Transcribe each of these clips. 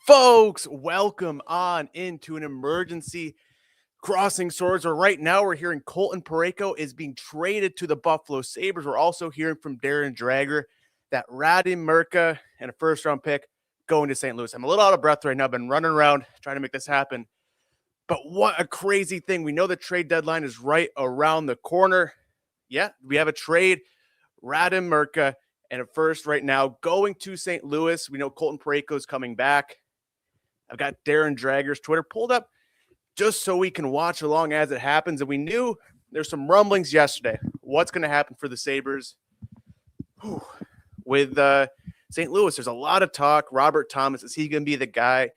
Folks, welcome on into an emergency crossing swords. Or right now, we're hearing Colton Parayko is being traded to the Buffalo Sabres. We're also hearing from Darren Drager that Radim, Mrtka, and a first-round pick going to St. Louis. I'm a little out of breath right now. I've been running around trying to make this happen. But what a crazy thing. We know the trade deadline is right around the corner. Yeah, we have a trade. Radim, Mrtka, and a first right now going to St. Louis. We know Colton Parayko is coming back. I've got Darren Drager's Twitter pulled up just so we can watch along as it happens. And we knew there's some rumblings yesterday. What's going to happen for the Sabres with St. Louis? There's a lot of talk. Robert Thomas, is he going to be the guy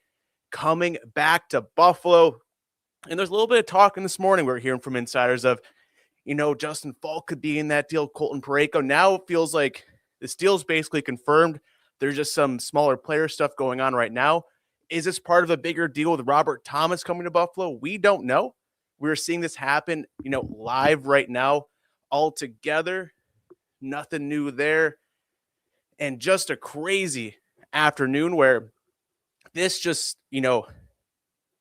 coming back to Buffalo? And there's a little bit of talking this morning. We're hearing from insiders of, Justin Falk could be in that deal. Colton Parayko. Now it feels like this deal's basically confirmed. There's just some smaller player stuff going on right now. Is this part of a bigger deal with Robert Thomas coming to Buffalo? We don't know. We're seeing this happen, live right now all together. Nothing new there. And just a crazy afternoon where this just,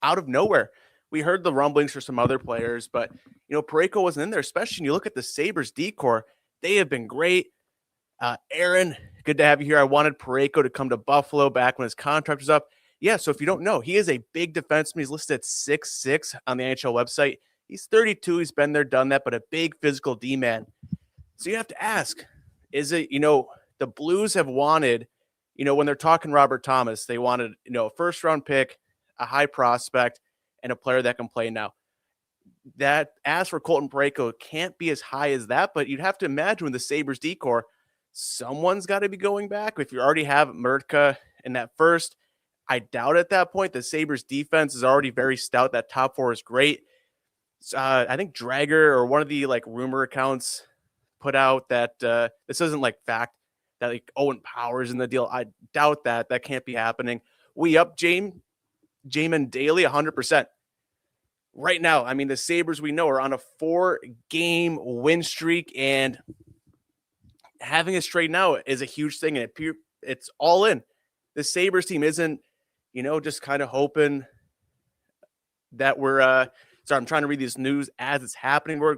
out of nowhere. We heard the rumblings for some other players, but, Parayko wasn't in there, especially when you look at the Sabres decor. They have been great. Aaron, good to have you here. I wanted Parayko to come to Buffalo back when his contract was up. Yeah, so if you don't know, he is a big defenseman. He's listed at 6'6" on the NHL website. He's 32. He's been there, done that, but a big physical D-man. So you have to ask, is it, the Blues have wanted, when they're talking Robert Thomas, they wanted, a first-round pick, a high prospect, and a player that can play now. That, as for Colton Parayko, can't be as high as that, but you'd have to imagine with the Sabres decor, someone's got to be going back. If you already have Mrtka in that first, I doubt at that point. The Sabres defense is already very stout. That top four is great. I think Drager or one of the rumor accounts put out that this isn't fact that Owen Power's in the deal. I doubt that. That can't be happening. We up Jamin Daly 100%. Right now, I mean, the Sabres we know are on a 4-game win streak, and having a trade now is a huge thing, and it's all in. The Sabres team isn't, just kind of hoping that we're sorry, I'm trying to read this news as it's happening. We're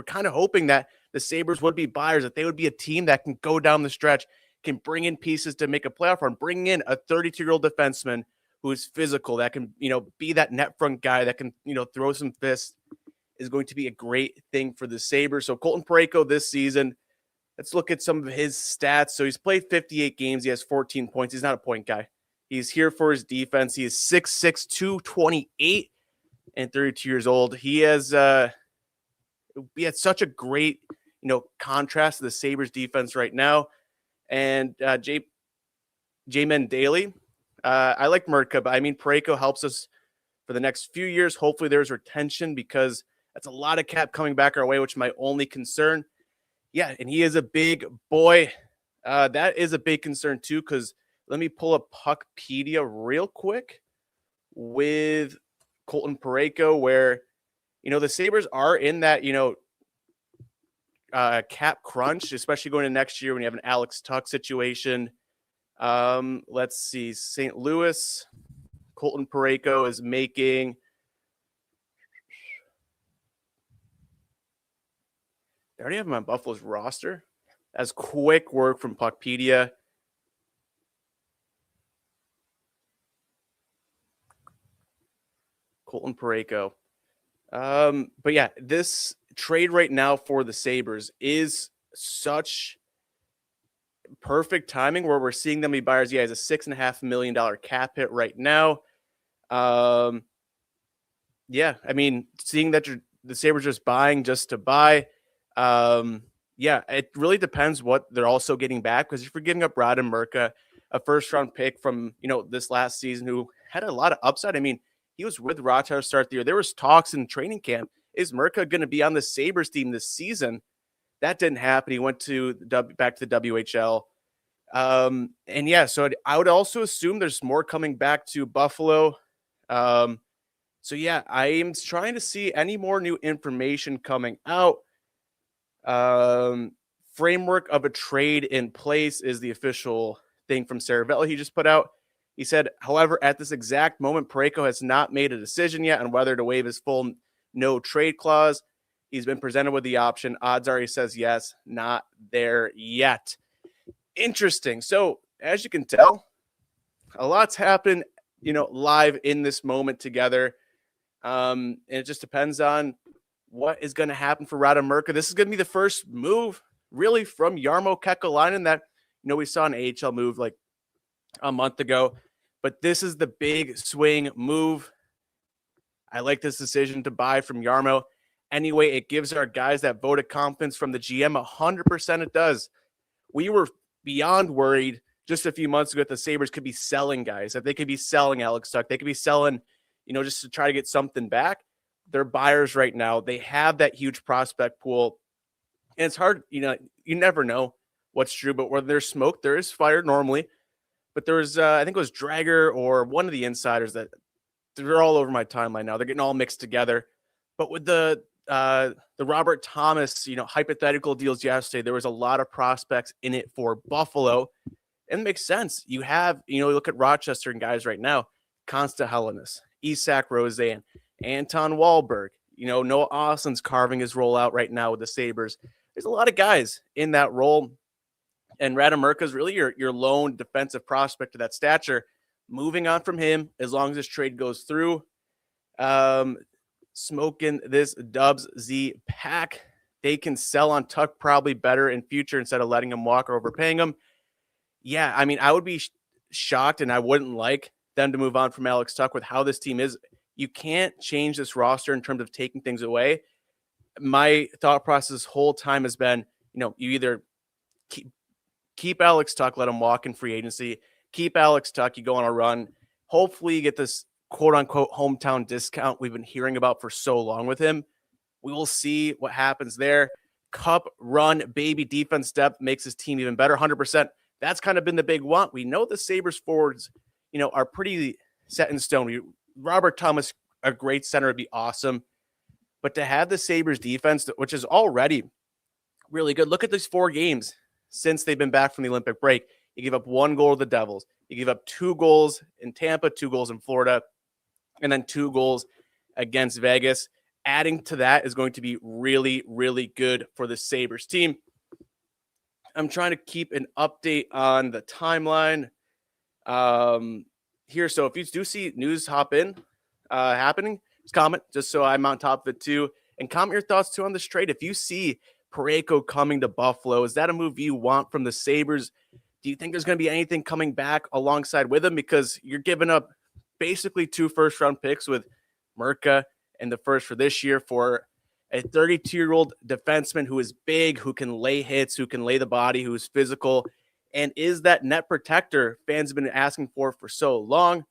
kind of hoping that the Sabres would be buyers, that they would be a team that can go down the stretch, can bring in pieces to make a playoff run, bring in a 32-year-old defenseman who is physical, that can, be that net front guy that can, throw some fists, is going to be a great thing for the Sabres. So Colton Parayko this season, let's look at some of his stats. So he's played 58 games. He has 14 points. He's not a point guy. He's here for his defense. He is 6'6", 228, and 32 years old. He has had such a great, contrast to the Sabres defense right now. And Jamin Daly, I like Mrtka, but I mean, Parayko helps us for the next few years. Hopefully there's retention, because that's a lot of cap coming back our way, which is my only concern. Yeah, and he is a big boy. That is a big concern too, because let me pull up Puckpedia real quick with Colton Parayko, where, the Sabres are in that, cap crunch, especially going into next year when you have an Alex Tuck situation. Let's see. St. Louis, Colton Parayko is making – they already have him on Buffalo's roster. That's quick work from Puckpedia. Colton Parayko. But yeah, this trade right now for the Sabres is such perfect timing where we're seeing them be buyers. Yeah, he has a $6.5 million cap hit right now. Yeah, I mean, seeing that the Sabres just buying just to buy. Yeah, it really depends what they're also getting back, because if you're giving up Radim, Mrtka, a first-round pick from, this last season who had a lot of upside. I mean, he was with Rochester to start the year. There was talks in training camp. Is Mrtka going to be on the Sabres team this season? That didn't happen. He went to back to the WHL. And yeah, so I would also assume there's more coming back to Buffalo. So yeah, I am trying to see any more new information coming out. Framework of a trade in place is the official thing from Saravelli he just put out. He said, however, at this exact moment, Parayko has not made a decision yet on whether to waive his full no trade clause. He's been presented with the option. Odds are he says yes, not there yet. Interesting. So, as you can tell, a lot's happened, live in this moment together. And it just depends on what is going to happen for Radim Mrtka. This is going to be the first move, really, from Jarmo Kekalainen that, we saw an AHL move like a month ago. But this is the big swing move. I like this decision to buy from Jarmo. Anyway, it gives our guys that vote of confidence from the GM. 100% it does. We were beyond worried just a few months ago that the Sabres could be selling guys, that they could be selling Alex Tuch. They could be selling, just to try to get something back. They're buyers right now. They have that huge prospect pool. And it's hard, you never know what's true, but where there's smoke, there is fire normally. But there was, I think it was Drager or one of the insiders that they're all over my timeline now. They're getting all mixed together. But with the Robert Thomas, hypothetical deals yesterday, there was a lot of prospects in it for Buffalo. And it makes sense. You have, look at Rochester and guys right now, Konsta Hellenis, Isak Rosen, Anton Wahlberg, Noah Austin's carving his role out right now with the Sabres. There's a lot of guys in that role. And Radim Mrtka is really your lone defensive prospect of that stature. Moving on from him, as long as this trade goes through, smoking this Dubs Z pack. They can sell on Tuch probably better in future instead of letting him walk or overpaying him. Yeah, I mean, I would be shocked and I wouldn't like them to move on from Alex Tuch with how this team is. You can't change this roster in terms of taking things away. My thought process this whole time has been, you either keep Alex Tuch, let him walk in free agency, keep Alex Tuch, you go on a run. Hopefully you get this quote-unquote hometown discount we've been hearing about for so long with him. We will see what happens there. Cup run, baby defense depth makes his team even better, 100%. That's kind of been the big want. We know the Sabres forwards, are pretty set in stone. Robert Thomas, a great center, would be awesome. But to have the Sabres defense, which is already really good, look at these 4 games since they've been back from the Olympic break. You give up 1 goal to the Devils. You give up 2 goals in Tampa, 2 goals in Florida, and then 2 goals against Vegas. Adding to that is going to be really, really good for the Sabres team. I'm trying to keep an update on the timeline here. So if you do see news happening, just comment just so I'm on top of it too. And comment your thoughts too on this trade. If you see Parayko coming to Buffalo, is that a move you want from the Sabres? Do you think there's going to be anything coming back alongside with him? Because you're giving up basically 2 first-round picks with Mrtka and the first for this year for a 32-year-old defenseman who is big, who can lay hits, who can lay the body, who is physical, and is that net protector fans have been asking for so long.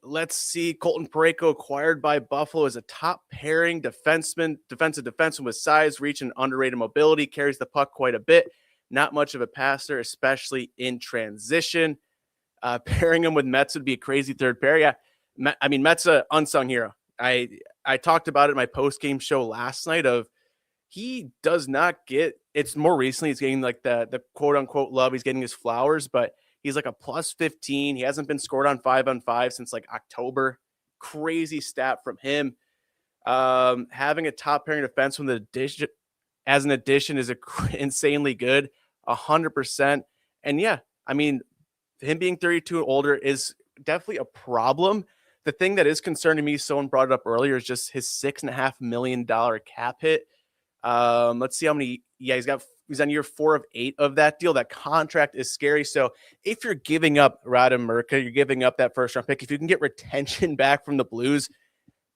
Let's see. Colton Parayko acquired by Buffalo as a top pairing defensive defenseman with size, reach, and underrated mobility. Carries the puck quite a bit. Not much of a passer, especially in transition. Pairing him with Mrtka would be a crazy third pair. Yeah, Mrtka, unsung hero. I talked about it in my post-game show last night of he does not get – it's more recently he's getting like the quote-unquote love. He's getting his flowers, but he's like a plus 15. He hasn't been scored on 5-on-5 since like October. Crazy stat from him. Having a top pairing defense with as an addition is insanely good, 100%. And yeah, I mean, him being 32 and older is definitely a problem. The thing that is concerning me, someone brought it up earlier, is just his $6.5 million cap hit. Let's see how many. Yeah, he's on year 4 of 8 of that deal. That contract is scary. So if you're giving up Radim Mrtka, you're giving up that first round pick. If you can get retention back from the Blues,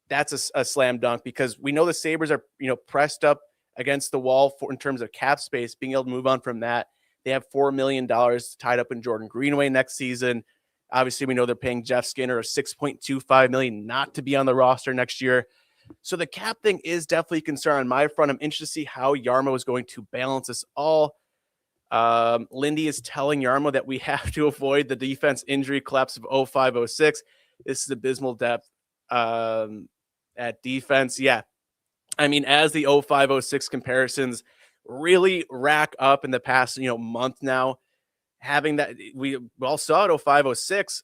that's a slam dunk, because we know the Sabres are, pressed up against the wall in terms of cap space, being able to move on from that. They have $4 million tied up in Jordan Greenway next season. Obviously, we know they're paying Jeff Skinner a $6.25 million not to be on the roster next year. So the cap thing is definitely a concern on my front. I'm interested to see how Jarmo is going to balance this all. Lindy is telling Jarmo that we have to avoid the defense injury collapse of 05-06. This is abysmal depth at defense. Yeah. I mean, as the 05-06 comparisons really rack up in the past, month now, having that, we all saw it 05, 06.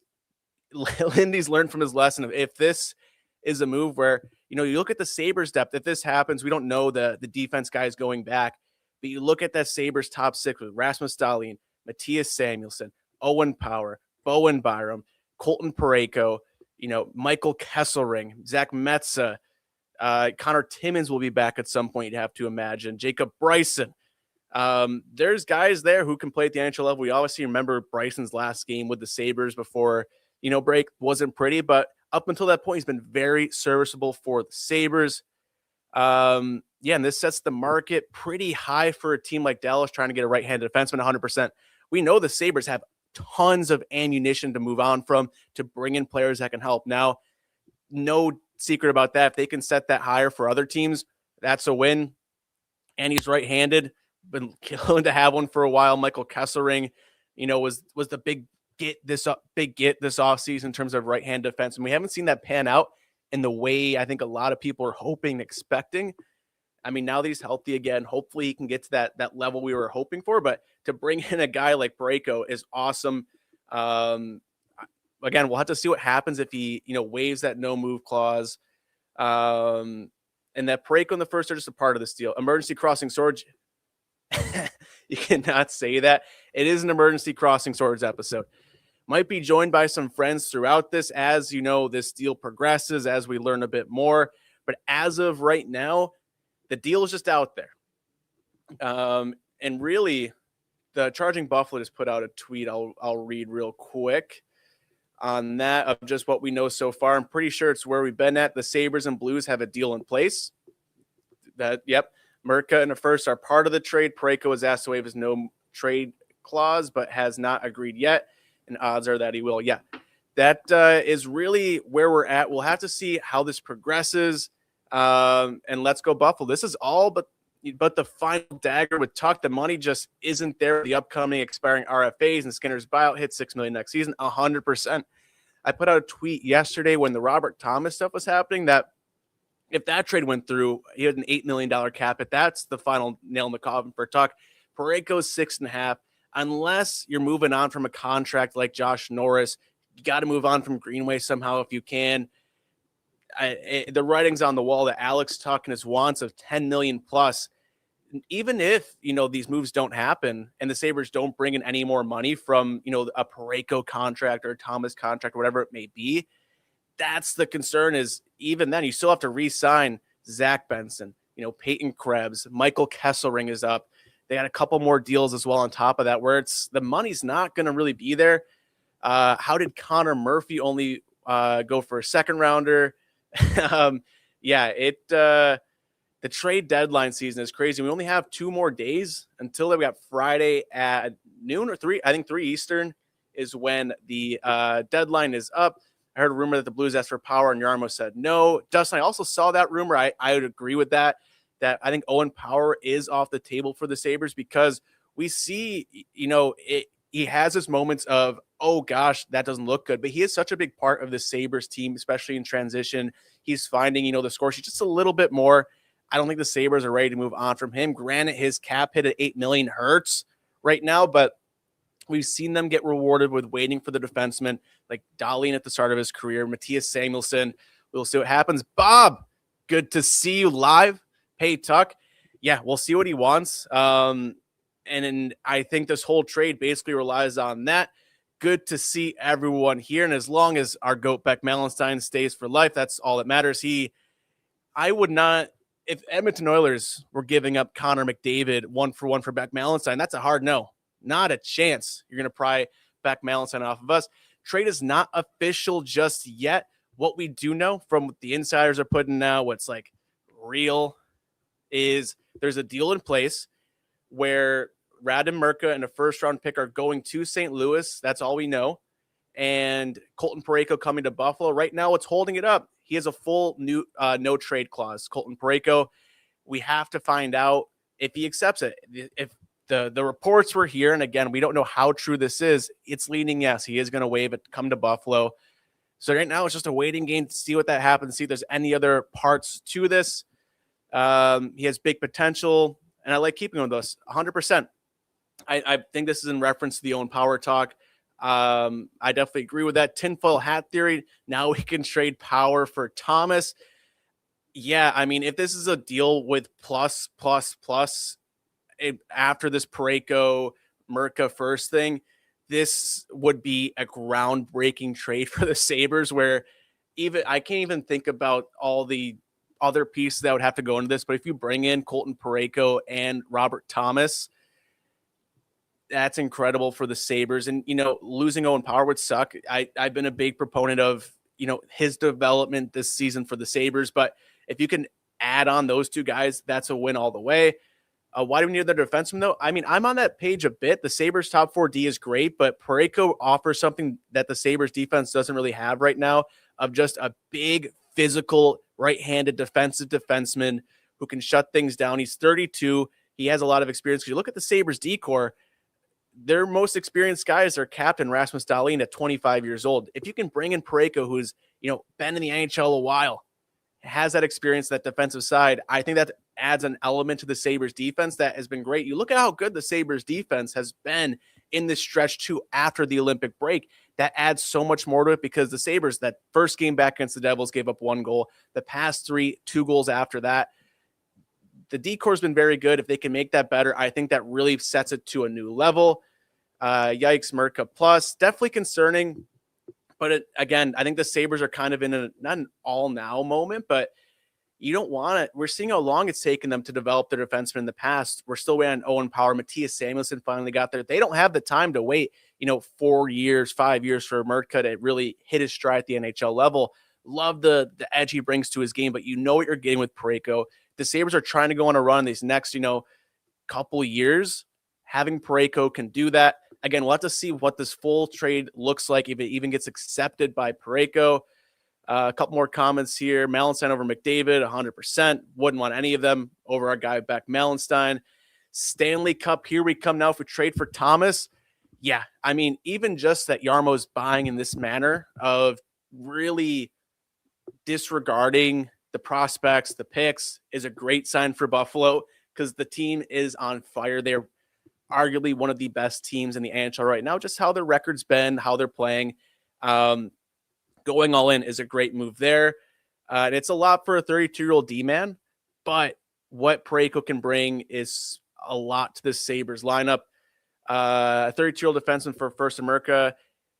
Lindy's learned from his lesson of, if this is a move where, you look at the Sabres depth, if this happens, we don't know the defense guys going back, but you look at that Sabres top six with Rasmus Dahlin, Matthias Samuelsson, Owen Power, Bowen Byram, Colton Parayko, Michael Kesselring, Zach Metza, Connor Timmins will be back at some point, you'd have to imagine, Jacob Bryson. There's guys there who can play at the NHL level. We obviously remember Bryson's last game with the Sabres before, break wasn't pretty, but up until that point, he's been very serviceable for the Sabres. And this sets the market pretty high for a team like Dallas trying to get a right-handed defenseman 100%. We know the Sabres have tons of ammunition to move on from, to bring in players that can help. Now, no secret about that. If they can set that higher for other teams, that's a win. And he's right-handed. Been killing to have one for a while. Michael Kesselring, was the big get this offseason in terms of right-hand defense. And we haven't seen that pan out in the way I think a lot of people are hoping and expecting. I mean, now that he's healthy again, hopefully he can get to that level we were hoping for. But to bring in a guy like Parayko is awesome. Again, we'll have to see what happens if he, waives that no move clause. And that Parayko in the first are just a part of this deal. Emergency crossing swords. You cannot say that. It is an emergency crossing swords episode. Might be joined by some friends throughout this as, this deal progresses, as we learn a bit more. But as of right now, the deal is just out there. And really, the Charging Buffalo just put out a tweet I'll read real quick on that of just what we know so far. I'm pretty sure it's where we've been at. The Sabres and Blues have a deal in place. Mrtka and the first are part of the trade. Parayko was asked to waive his no trade clause, but has not agreed yet. And odds are that he will. Yeah, that is really where we're at. We'll have to see how this progresses. And let's go Buffalo. This is all but the final dagger with Tuck. The money just isn't there. The upcoming expiring RFAs and Skinner's buyout hit $6 million next season, 100%. I put out a tweet yesterday when the Robert Thomas stuff was happening that if that trade went through, he had an $8 million cap. If that's the final nail in the coffin for Tuck, Parayko's 6.5. Unless you're moving on from a contract like Josh Norris, you got to move on from Greenway somehow if you can. The writing's on the wall that Alex Tuck and his wants of $10 million plus. Even if, these moves don't happen and the Sabres don't bring in any more money from, a Parayko contract or a Thomas contract, or whatever it may be, that's the concern. Is even then you still have to re-sign Zach Benson, Peyton Krebs, Michael Kesselring is up. They got a couple more deals as well on top of that, where it's the money's not going to really be there. How did Connor Murphy only go for a second rounder? The trade deadline season is crazy. We only have 2 more days until we got Friday at noon or 3. I think 3 Eastern is when the deadline is up. I heard a rumor that the Blues asked for Power and Yarmo said no. Dustin, I also saw that rumor. I would agree with that I think Owen Power is off the table for the Sabres because we see, he has his moments of, oh gosh, that doesn't look good. But he is such a big part of the Sabres team, especially in transition. He's finding, the score sheet just a little bit more. I don't think the Sabres are ready to move on from him. Granted, his cap hit at $8 million hurts right now, but we've seen them get rewarded with waiting for the defenseman like Dahlin at the start of his career, Matthias Samuelsson. We'll see what happens. Bob, good to see you live. Hey, Tuck. Yeah, we'll see what he wants. And I think this whole trade basically relies on that. Good to see everyone here. And as long as our GOAT Beck Malenstein stays for life, that's all that matters. I would not, if Edmonton Oilers were giving up Connor McDavid 1-for-1 for Beck Malenstein, that's a hard no. Not a chance. You're going to pry Beck Malenstein off of us. Trade is not official just yet. What we do know from what the insiders are putting now, what's like real, is there's a deal in place where Radim, Mrtka, and a first-round pick are going to St. Louis. That's all we know. And Colton Parayko coming to Buffalo. Right now, what's holding it up? He has a full new no-trade clause. Colton Parayko, we have to find out if he accepts it. If the reports were here, and again, we don't know how true this is, it's leaning yes, he is going to waive it, come to Buffalo. So right now, it's just a waiting game to see what that happens, see if there's any other parts to this. He has big potential, and I like keeping him with us 100%. I think this is in reference to the Owen Power talk. I definitely agree with that tinfoil hat theory. Now we can trade Power for Thomas. Yeah, I mean, if this is a deal with plus after this Parayko Mrtka first thing, this would be a groundbreaking trade for the Sabres. Where even I can't even think about all the other pieces that would have to go into this. But if you bring in Colton Parayko and Robert Thomas, that's incredible for the Sabres. And, losing Owen Power would suck. I've been a big proponent of, his development this season for the Sabres. But if you can add on those two guys, that's a win all the way. Why do we need their defenseman, though? I mean, I'm on that page a bit. The Sabres top 4D is great, but Parayko offers something that the Sabres defense doesn't really have right now, of just a big, physical, right-handed defensive defenseman who can shut things down. He's 32. He has a lot of experience. You look at the Sabres D-core, their most experienced guys are captain Rasmus Dahlin at 25 years old. If you can bring in Parayko, who's, been in the NHL a while, has that experience, that defensive side, I think that adds an element to the Sabres defense that has been great. You look at how good the Sabres defense has been in this stretch too after the Olympic break. That adds so much more to it, because the Sabres, that first game back against the Devils, gave up 1 goal. The past 3, 2 goals after that. The D-core has been very good. If they can make that better, I think that really sets it to a new level. Yikes, Mrtka plus. Definitely concerning. But again, I think the Sabres are kind of in not an all-now moment, but you don't want it. We're seeing how long it's taken them to develop their defensemen in the past. We're still waiting on Owen Power. Matthias Samuelsson finally got there. They don't have the time to wait, 4 years, 5 years for Mrtka to really hit his stride at the NHL level. Love the edge he brings to his game, but you know what you're getting with Parayko. The Sabres are trying to go on a run these next, couple years. Having Parayko can do that. Again, we'll have to see what this full trade looks like, if it even gets accepted by Parayko. A couple more comments here. Malenstein over McDavid, 100%. Wouldn't want any of them over our guy back Malenstein. Stanley Cup, here we come now. If we trade for Thomas, yeah, I mean, even just that Jarmo's buying in this manner of really disregarding the prospects, the picks, is a great sign for Buffalo, because the team is on fire. They're arguably one of the best teams in the NHL right now, just how their record's been, how they're playing. Going all in is a great move there. And it's a lot for a 32-year-old D-man, but what Parayko can bring is a lot to the Sabres lineup. A 32-year-old defenseman for first Mrtka.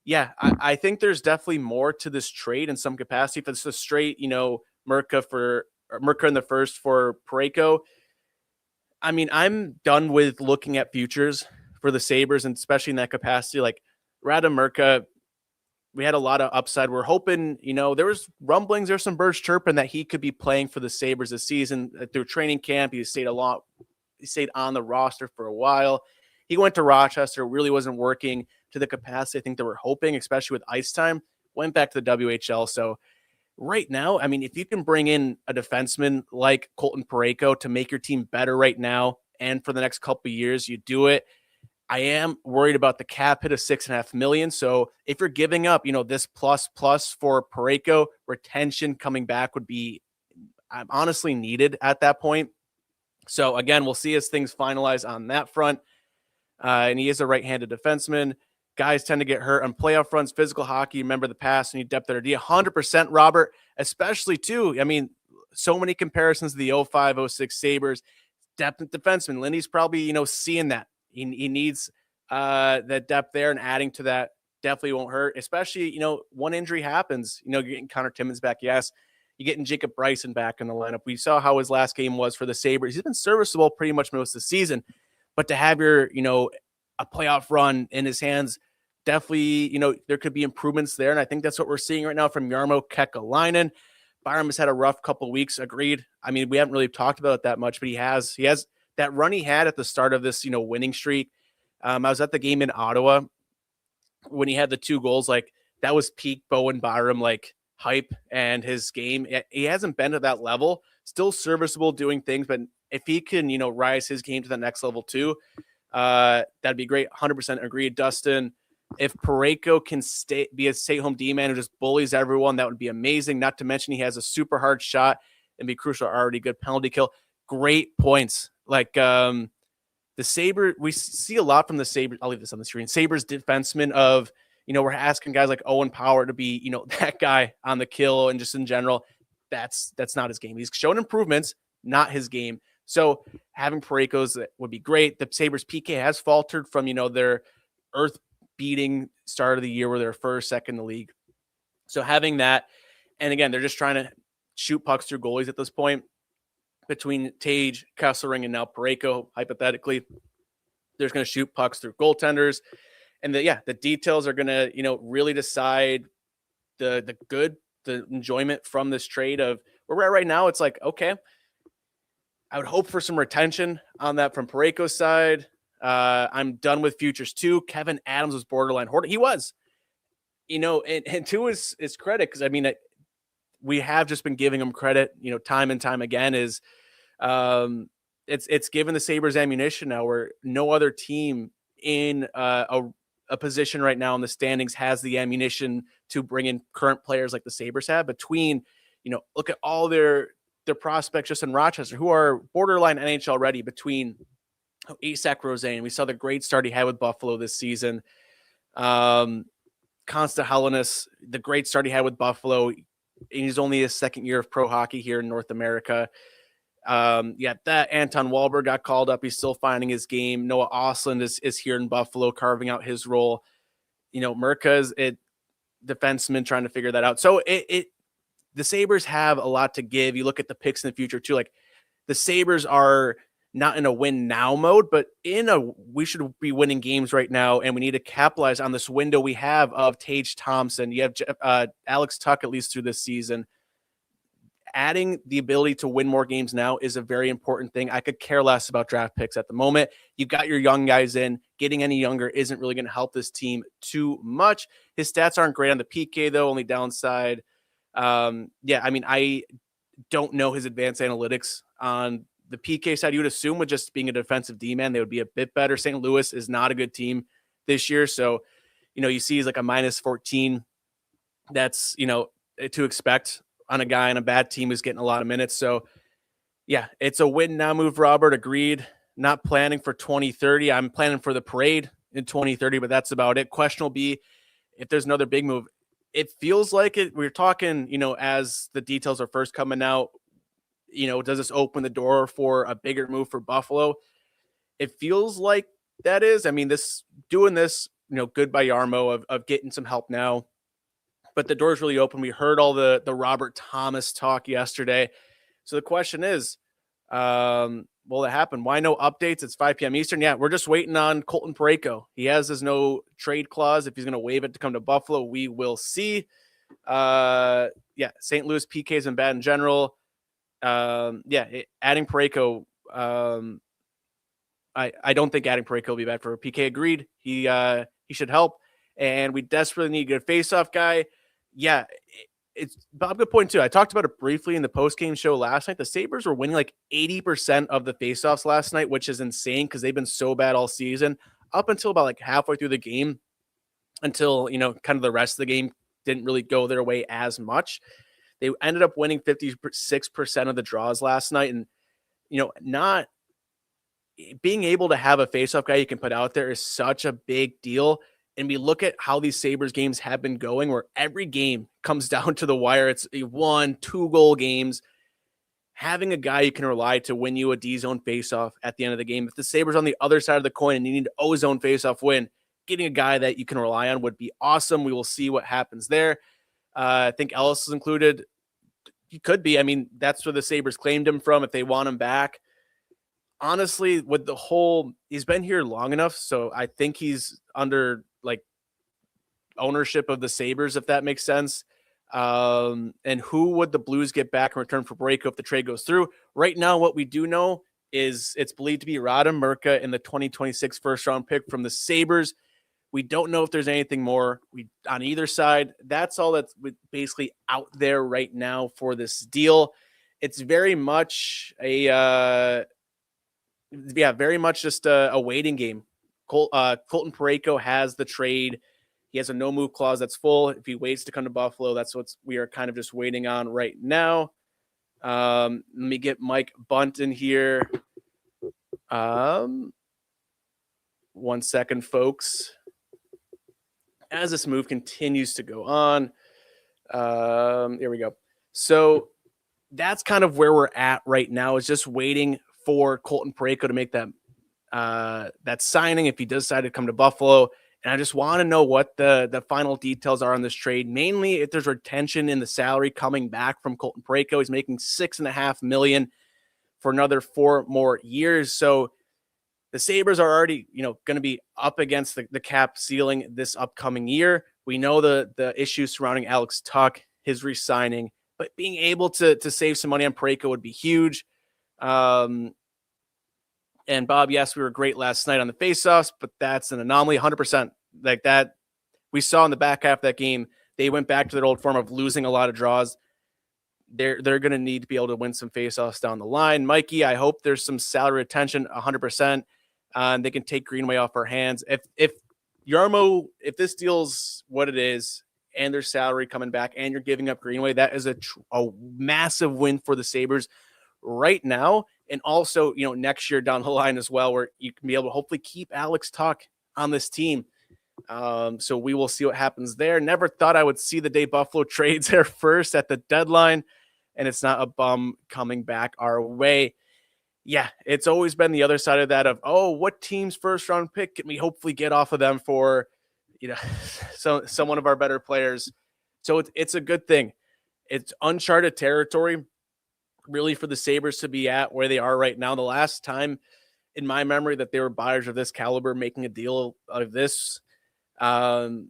Yeah, I think there's definitely more to this trade in some capacity. If it's a straight, Mrtka in the first for Parayko, I mean, I'm done with looking at futures for the Sabres, and especially in that capacity. Like Radim Mrtka, we had a lot of upside. We're hoping, there was rumblings, there's some birds chirping that he could be playing for the Sabres this season through training camp. He stayed on the roster for a while. He went to Rochester, really wasn't working to the capacity I think they were hoping, especially with ice time. Went back to the WHL. So right now, I mean, if you can bring in a defenseman like Colton Parayko to make your team better right now and for the next couple of years, you do it. I am worried about the cap hit of $6.5 million. So if you're giving up, this plus for Parayko, retention coming back would be honestly needed at that point. So again, we'll see as things finalize on that front. And he is a right-handed defenseman. Guys tend to get hurt on playoff runs, physical hockey. Remember the past, and you depth at RD. 100%, Robert, especially too. I mean, so many comparisons to the 05-06 Sabres. Depth at defenseman. Lindy's probably, seeing that. He needs that depth there, and adding to that definitely won't hurt, especially, one injury happens. You're getting Connor Timmins back. Yes. You're getting Jacob Bryson back in the lineup. We saw how his last game was for the Sabres. He's been serviceable pretty much most of the season. But to have your, a playoff run in his hands, definitely, there could be improvements there. And I think that's what we're seeing right now from Jarmo Kekalainen. Byram has had a rough couple of weeks. Agreed. I mean, we haven't really talked about it that much, but he has that run he had at the start of this, winning streak. I was at the game in Ottawa when he had the 2 goals. Like, that was peak Bowen Byram, like, hype and his game. He hasn't been to that level. Still serviceable doing things, but if he can, rise his game to the next level too, that'd be great. 100% agreed, Dustin. If Parayko can be a stay-home D-man who just bullies everyone, that would be amazing. Not to mention he has a super hard shot and be crucial. Already good penalty kill. Great points. Like, the Sabres, we see a lot from the Sabres. I'll leave this on the screen. Sabres defensemen of, we're asking guys like Owen Power to be, that guy on the kill, and just in general, that's not his game. He's shown improvements, not his game. So having Parayko's would be great. The Sabres PK has faltered from, their earth beating start of the year where they're first, second in the league. So having that, and again, they're just trying to shoot pucks through goalies at this point. Between Tage, Kesselring, and now Parayko, hypothetically, there's going to shoot pucks through goaltenders. And the details are going to, really decide the enjoyment from this trade of where we're at right now. It's like, okay, I would hope for some retention on that from Parayko's side. I'm done with futures too. Kevin Adams was borderline hoarding. He was, and to his credit, because I mean, we have just been giving him credit, time and time again, is it's given the Sabres ammunition now where no other team in a position right now in the standings has the ammunition to bring in current players like the Sabres have. Between, look at all their prospects just in Rochester who are borderline NHL ready, between Isak Rosén. We saw the great start he had with Buffalo this season. Konsta Hellenis, the great start he had with Buffalo. He's only his second year of pro hockey here in North America. That Anton Wahlberg got called up. He's still finding his game. Noah Ostlund is here in Buffalo, carving out his role. Mrtka is defenseman trying to figure that out. So the Sabres have a lot to give. You look at the picks in the future too. Like, the Sabres are not in a win now mode, but we should be winning games right now, and we need to capitalize on this window we have of Tage Thompson. You have Alex Tuch at least through this season. Adding the ability to win more games now is a very important thing. I could care less about draft picks at the moment. You've got your young guys in. Getting any younger isn't really going to help this team too much. His stats aren't great on the PK, though. Only downside. I don't know his advanced analytics on the PK side. You would assume with just being a defensive D-man, they would be a bit better. St. Louis is not a good team this year. So, you see he's like a minus 14. That's, to expect on a guy on a bad team who's getting a lot of minutes. So, it's a win now move, Robert. Agreed. Not planning for 2030. I'm planning for the parade in 2030, but that's about it. Question will be if there's another big move. It feels like it. We're talking, as the details are first coming out, does this open the door for a bigger move for Buffalo? It feels like that is. I mean, doing this, good by Yarmo of getting some help now. But the door's really open. We heard all the Robert Thomas talk yesterday. So the question is, will it happen? Why no updates? It's 5 p.m. Eastern. Yeah, we're just waiting on Colton Parayko. He has his no trade clause. If he's going to waive it to come to Buffalo, we will see. St. Louis PKs and bad in general. Adding Parayko, I don't think adding Parayko will be bad for PK. Agreed. He should help, and we desperately need a good face-off guy. Yeah, it's Bob. Good point too. I talked about it briefly in the post-game show last night. The Sabres were winning like 80% of the face-offs last night, which is insane because they've been so bad all season up until about like halfway through the game, until kind of the rest of the game didn't really go their way as much. They ended up winning 56% of the draws last night, and not being able to have a face-off guy you can put out there is such a big deal. And we look at how these Sabres games have been going, where every game comes down to the wire. It's 1-2 goal games. Having a guy you can rely to win you a D-zone faceoff at the end of the game. If the Sabres on the other side of the coin and you need an O-zone faceoff win, getting a guy that you can rely on would be awesome. We will see what happens there. I think Ellis is included. He could be. I mean, that's where the Sabres claimed him from if they want him back. Honestly, with he's been here long enough, so I think he's under ownership of the Sabres, if that makes sense. And who would the Blues get back in return for Parayko if the trade goes through? Right now, what we do know is it's believed to be Radim, Mrtka, in the 2026 first-round pick from the Sabres. We don't know if there's anything more on either side. That's all that's basically out there right now for this deal. It's very much very much just a waiting game. Colton Parayko has the trade. He has a no move clause that's full. If he waits to come to Buffalo, that's what we are kind of just waiting on right now. Let me get Mike Bunt in here. 1 second, folks. As this move continues to go on, here we go. So that's kind of where we're at right now, is just waiting for Colton Parayko to make that signing if he does decide to come to Buffalo. And I just want to know what the final details are on this trade. Mainly, if there's retention in the salary coming back from Colton Parayko. He's making $6.5 million for another 4 more years. So the Sabres are already, going to be up against the cap ceiling this upcoming year. We know the issues surrounding Alex Tuch, his re-signing, but being able to save some money on Parayko would be huge. And Bob, yes, we were great last night on the faceoffs, but that's an anomaly. 100% like that. We saw in the back half of that game, they went back to their old form of losing a lot of draws. They're going to need to be able to win some faceoffs down the line. Mikey, I hope there's some salary retention, 100%. They can take Greenway off our hands. If Yarmo, if this deal's what it is, and their salary coming back, and you're giving up Greenway, that is a massive win for the Sabres right now, and also next year down the line as well, where you can be able to hopefully keep Alex Tuch on this team. So we will see what happens there. Never thought I would see the day Buffalo trades there first at the deadline, and it's not a bum coming back our way. Yeah, it's always been the other side of that of, what team's first round pick can we hopefully get off of them for, some one of our better players. So it's a good thing. It's uncharted territory really for the Sabres to be at where they are right now. The last time in my memory that they were buyers of this caliber making a deal of this, it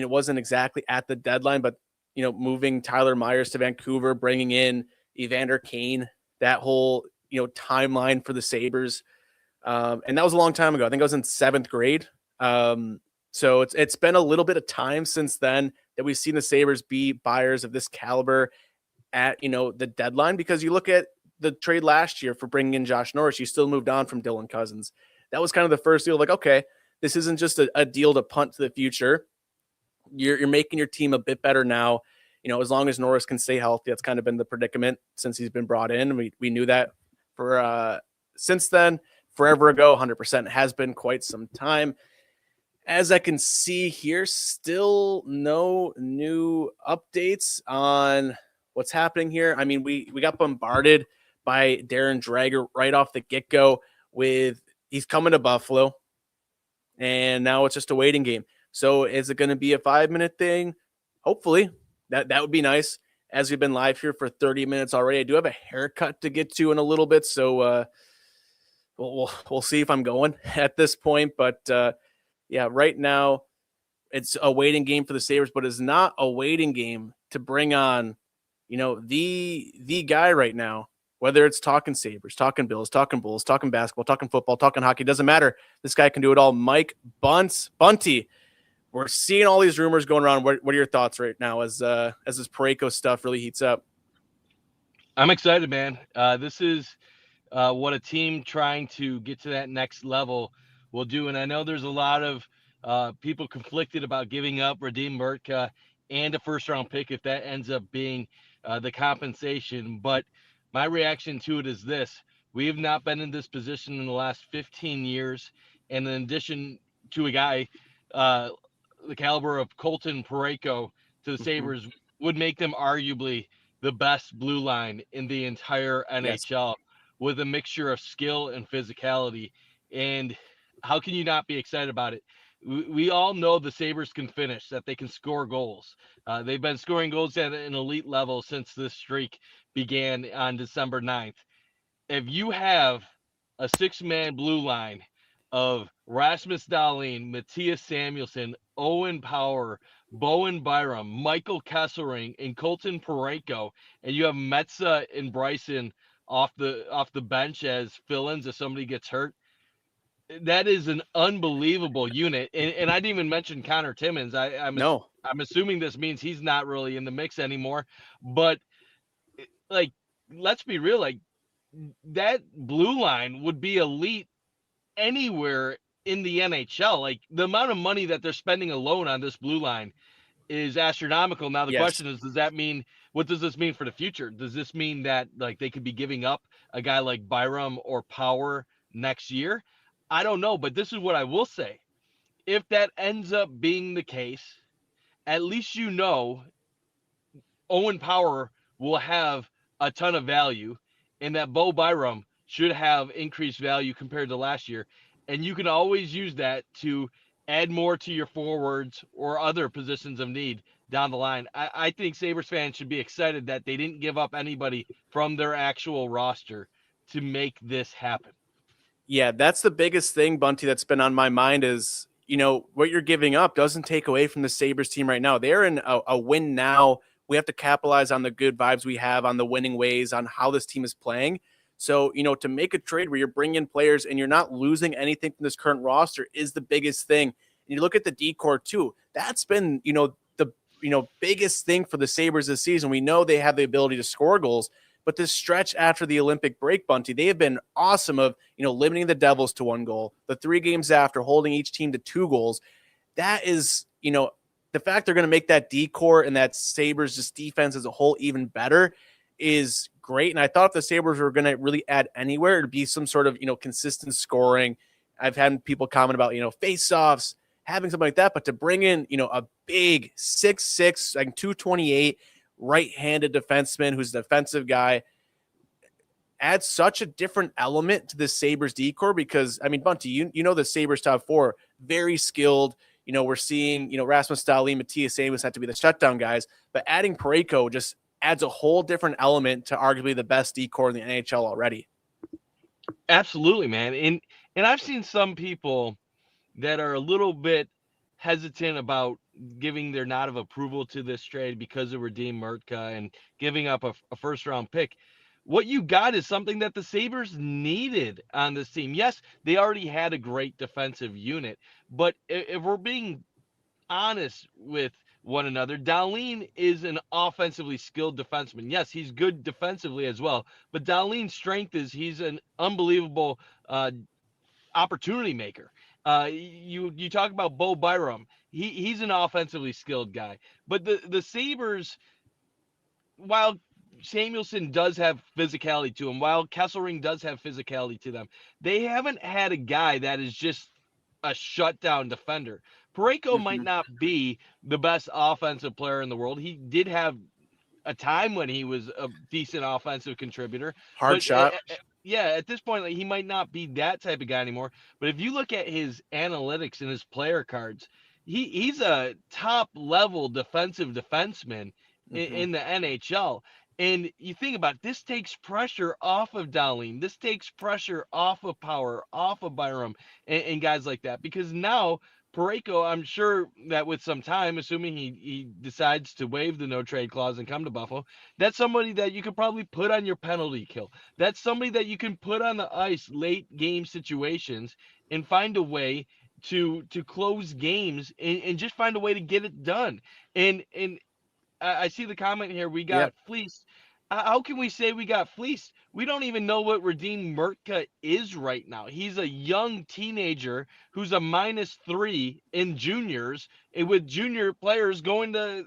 wasn't exactly at the deadline, but, moving Tyler Myers to Vancouver, bringing in Evander Kane, that whole, timeline for the Sabres. And that was a long time ago. I think I was in 7th grade. So it's been a little bit of time since then that we've seen the Sabres be buyers of this caliber at, the deadline, because you look at the trade last year for bringing in Josh Norris, you still moved on from Dylan Cousins. That was kind of the first deal, like, okay, this isn't just a deal to punt to the future. You're making your team a bit better now, as long as Norris can stay healthy. That's kind of been the predicament since he's been brought in. We knew that for since then, forever ago. 100% has been quite some time. As I can see here, still no new updates on what's happening here. We got bombarded by Darren Dreger right off the get-go with he's coming to Buffalo, and now it's just a waiting game. So is it going to be a 5-minute thing? Hopefully. That would be nice, as we've been live here for 30 minutes already. I do have a haircut to get to in a little bit, so we'll see if I'm going at this point. But yeah, right now it's a waiting game for the Sabres, but it's not a waiting game to bring on, the guy right now. Whether it's talking Sabres, talking Bills, talking Bulls, talking basketball, talking football, talking hockey, doesn't matter. This guy can do it all. Mike Bunty. We're seeing all these rumors going around. What are your thoughts right now as this Parayko stuff really heats up? I'm excited, man. This is what a team trying to get to that next level will do. And I know there's a lot of people conflicted about giving up Radim, Mrtka, and a first-round pick if that ends up being the compensation. But my reaction to it is this. We have not been in this position in the last 15 years. And in addition to a guy the caliber of Colton Parayko to the Sabres would make them arguably the best blue line in the entire NHL. Yes. With a mixture of skill and physicality. And how can you not be excited about it? We all know the Sabres can finish, that they can score goals. They've been scoring goals at an elite level since this streak began on December 9th. If you have a 6-man blue line of Rasmus Dahlin, Matthias Samuelsson, Owen Power, Bowen Byram, Michael Kesselring, and Colton Parayko, and you have Mrtka and Bryson off the bench as fill-ins if somebody gets hurt. That is an unbelievable unit. And I didn't even mention Connor Timmins. I'm assuming this means he's not really in the mix anymore. But like, let's be real, like that blue line would be elite anywhere in the NHL. Like the amount of money that they're spending alone on this blue line is astronomical. Now the question is, what does this mean for the future? Does this mean that like they could be giving up a guy like Byram or Power next year? I don't know, but this is what I will say. If that ends up being the case, at least Owen Power will have a ton of value, and that Bo Byram should have increased value compared to last year. And you can always use that to add more to your forwards or other positions of need down the line. I think Sabres fans should be excited that they didn't give up anybody from their actual roster to make this happen. Yeah, that's the biggest thing, Bunty, that's been on my mind is, what you're giving up doesn't take away from the Sabres team right now. They're in a win now. We have to capitalize on the good vibes we have, on the winning ways, on how this team is playing. So, to make a trade where you're bringing in players and you're not losing anything from this current roster is the biggest thing. And you look at the decor too. That's been, the biggest thing for the Sabres this season. We know they have the ability to score goals, but this stretch after the Olympic break, Bunty, they have been awesome of, limiting the Devils to 1 goal. The 3 games after, holding each team to 2 goals. That is, the fact they're going to make that decor and that Sabres just defense as a whole even better is great. And I thought if the Sabres were going to really add anywhere, it'd be some sort of, consistent scoring. I've had people comment about, face-offs, having something like that, but to bring in, a big 6'6", like 228 right-handed defenseman who's a defensive guy adds such a different element to the Sabres decor because, I mean, Bunty, you know the Sabres top 4, very skilled. We're seeing, Rasmus Dahlin, Matthias Amos have to be the shutdown guys, but adding Parayko just adds a whole different element to arguably the best decor in the NHL already. Absolutely, man. And I've seen some people that are a little bit hesitant about giving their nod of approval to this trade because of Radim Mrtka and giving up a first round pick. What you got is something that the Sabres needed on this team. Yes, they already had a great defensive unit, but if we're being honest with one another, Dahlin is an offensively skilled defenseman. Yes, he's good defensively as well, but Dahlin's strength is he's an unbelievable opportunity maker. You talk about Bo Byram. He's an offensively skilled guy. But the Sabres, while Samuelson does have physicality to him, while Kesselring does have physicality to them, they haven't had a guy that is just a shutdown defender. Parayko might not be the best offensive player in the world. He did have a time when he was a decent offensive contributor. Hard But shot. yeah, at this point, like, he might not be that type of guy anymore. But if you look at his analytics and his player cards, he's a top level defensive defenseman in the NHL. And you think about it, this takes pressure off of Dahlin. This takes pressure off of Power, off of Byram, and guys like that. Because now Parayko, I'm sure that with some time, assuming he decides to waive the no trade clause and come to Buffalo, that's somebody that you could probably put on your penalty kill. That's somebody that you can put on the ice late game situations and find a way to close games and just find a way to get it done. And I see the comment here. We Yep. got fleeced. How can we say we got fleeced? We don't even know what Radim Mrtka is right now. He's a young teenager who's a -3 in juniors, and with junior players going to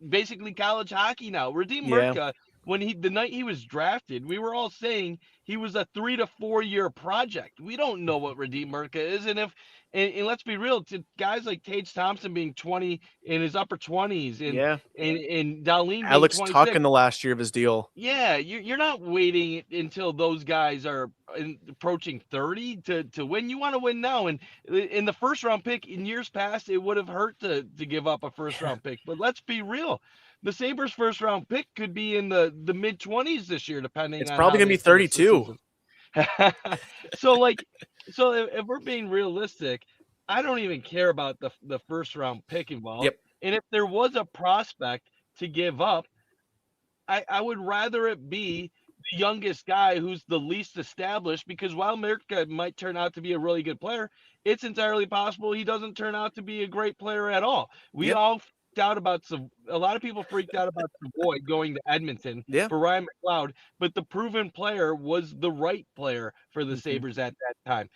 basically college hockey now. Radim Yeah. Mrtka, when the night he was drafted, we were all saying he was a 3 to 4 year project. We don't know what Radim Mrtka is, and let's be real, to guys like Tage Thompson being 20 in his upper 20s Yeah. and Dahlin being Alex Tuck 26. in the last year of his deal. Yeah, you're not waiting until those guys are approaching 30 to win. You want to win now. And in the first round pick in years past, it would have hurt to give up a first round pick. But let's be real. The Sabres first round pick could be in the mid 20s this year, depending It's on probably how going to they be finish the 32. season. So if we're being realistic, I don't even care about the first round pick involved. Yep. And if there was a prospect to give up, I would rather it be the youngest guy who's the least established, because while Mrtka might turn out to be a really good player, it's entirely possible he doesn't turn out to be a great player at all. We Yep. all freaked out about a lot of people freaked out about Savoy going to Edmonton Yeah. for Ryan McLeod, but the proven player was the right player for the Mhm. Sabres at that time.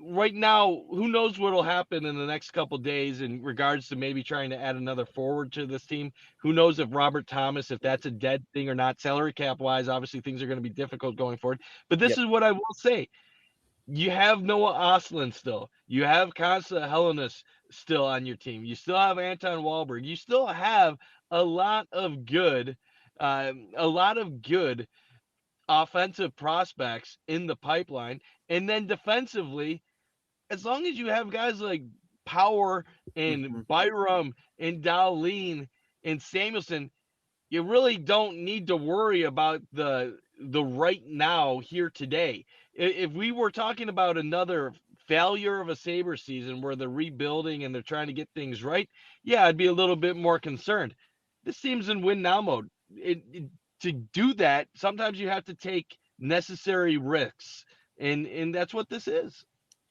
Right now, who knows what will happen in the next couple days in regards to maybe trying to add another forward to this team. Who knows if Robert Thomas, if that's a dead thing or not, salary cap wise, obviously things are going to be difficult going forward. But this Yep. is what I will say. You have Noah Ostlund still. You have Consta Helenis still on your team. You still have Anton Wahlberg. You still have a lot of good, a lot of good offensive prospects in the pipeline. And then defensively, as long as you have guys like Power Mhm. and Byram and Dowleen and Samuelson, you really don't need to worry about the right now here today. If we were talking about another failure of a Sabre season where they're rebuilding and they're trying to get things right, yeah, I'd be a little bit more concerned. This team's in win now mode. To do that, sometimes you have to take necessary risks, and that's what this is.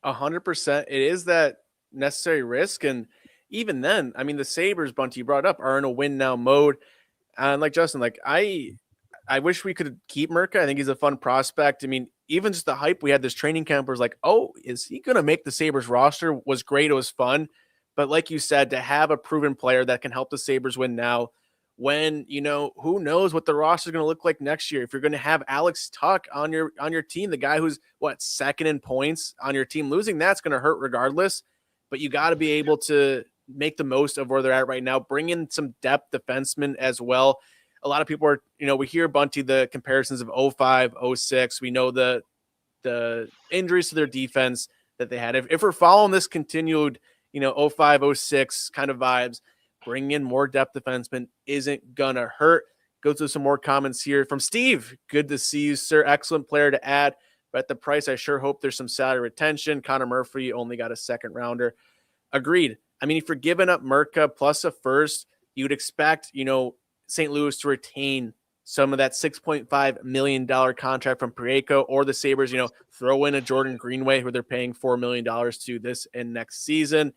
100%. It is that necessary risk. And even then, I mean, the Sabres, Bunty, you brought up, are in a win now mode. And like Justin, like I wish we could keep Mrtka. I think he's a fun prospect. I mean, even just the hype we had this training camp was like, oh, is he going to make the Sabres roster? Was great. It was fun. But like you said, to have a proven player that can help the Sabres win now, when who knows what the roster is going to look like next year. If you're going to have Alex Tuck on your team, the guy who's what, second in points on your team, losing that's going to hurt regardless. But you got to be able to make the most of where they're at right now. Bring in some depth defensemen as well. A lot of people are, we hear Bunty the comparisons of 05, 06. We know the injuries to their defense that they had. If we're following this continued, 05, 06 kind of vibes, bringing in more depth defensemen isn't gonna hurt. Go through some more comments here from Steve. Good to see you, sir. Excellent player to add. But at the price, I sure hope there's some salary retention. Connor Murphy only got a second rounder. Agreed. I mean, if you're giving up Mrtka plus a first, you'd expect, St. Louis to retain some of that $6.5 million contract from Parayko, or the Sabres, throw in a Jordan Greenway who they're paying $4 million to this and next season.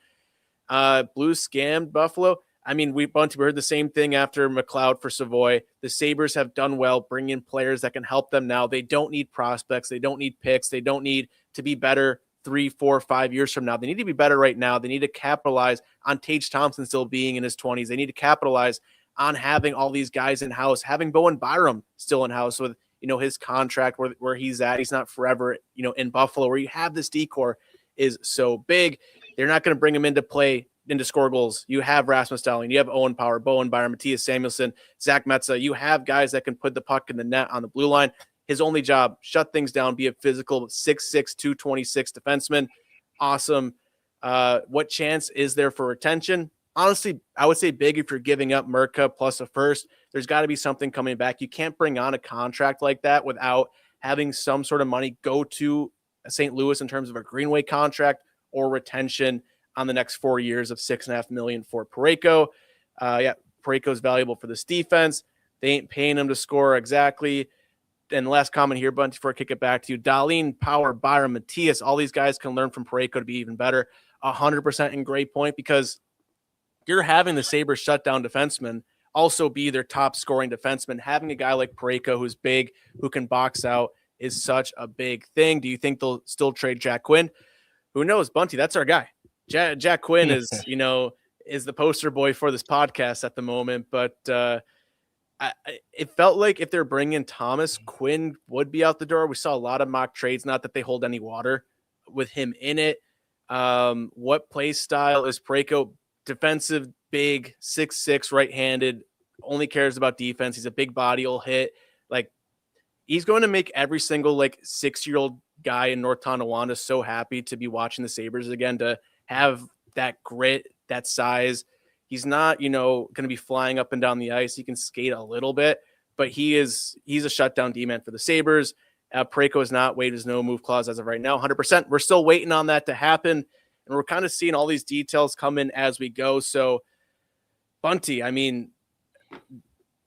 Blues scammed Buffalo. I mean, we heard the same thing after McLeod for Savoy. The Sabres have done well bringing in players that can help them now. They don't need prospects. They don't need picks. They don't need to be better 3, 4, 5 years from now. They need to be better right now. They need to capitalize on Tage Thompson still being in his 20s. They need to capitalize on having all these guys in house, having Bowen Byram still in house with, his contract where he's at. He's not forever, in Buffalo, where you have this decor is so big. They're not going to bring him into score goals. You have Rasmus Dahlin, you have Owen Power, Bowen Byram, Matthias Samuelson, Zach Metza. You have guys that can put the puck in the net on the blue line. His only job, shut things down, be a physical 6'6", 226 defenseman. Awesome. What chance is there for retention? Honestly, I would say big if you're giving up Mrtka plus a first. There's got to be something coming back. You can't bring on a contract like that without having some sort of money go to St. Louis in terms of a Greenway contract or retention on the next 4 years of $6.5 million for Parayko. Parayko is valuable for this defense. They ain't paying him to score exactly. And last comment here, Bunty, before I kick it back to you, Dahlin, Power, Byram, Matthias, all these guys can learn from Parayko to be even better. 100% in great point, because you're having the Sabres shutdown defenseman also be their top scoring defenseman. Having a guy like Parayko who's big, who can box out, is such a big thing. Do you think they'll still trade Jack Quinn? Who knows, Bunty? That's our guy. Jack Quinn is, is the poster boy for this podcast at the moment. But it felt like if they're bringing Thomas, Quinn would be out the door. We saw a lot of mock trades, not that they hold any water with him in it. What play style is Parayko? Defensive, big, 6'6", right-handed, only cares about defense. He's a big body, he'll hit. Like, he's going to make every single 6-year-old guy in North Tonawanda so happy to be watching the Sabres again, to have that grit, that size. He's not, going to be flying up and down the ice. He can skate a little bit, but he's a shutdown D-man for the Sabres. Parayko is not waived his no-move clause as of right now, 100%. We're still waiting on that to happen, and we're kind of seeing all these details come in as we go. So, Bunty, I mean,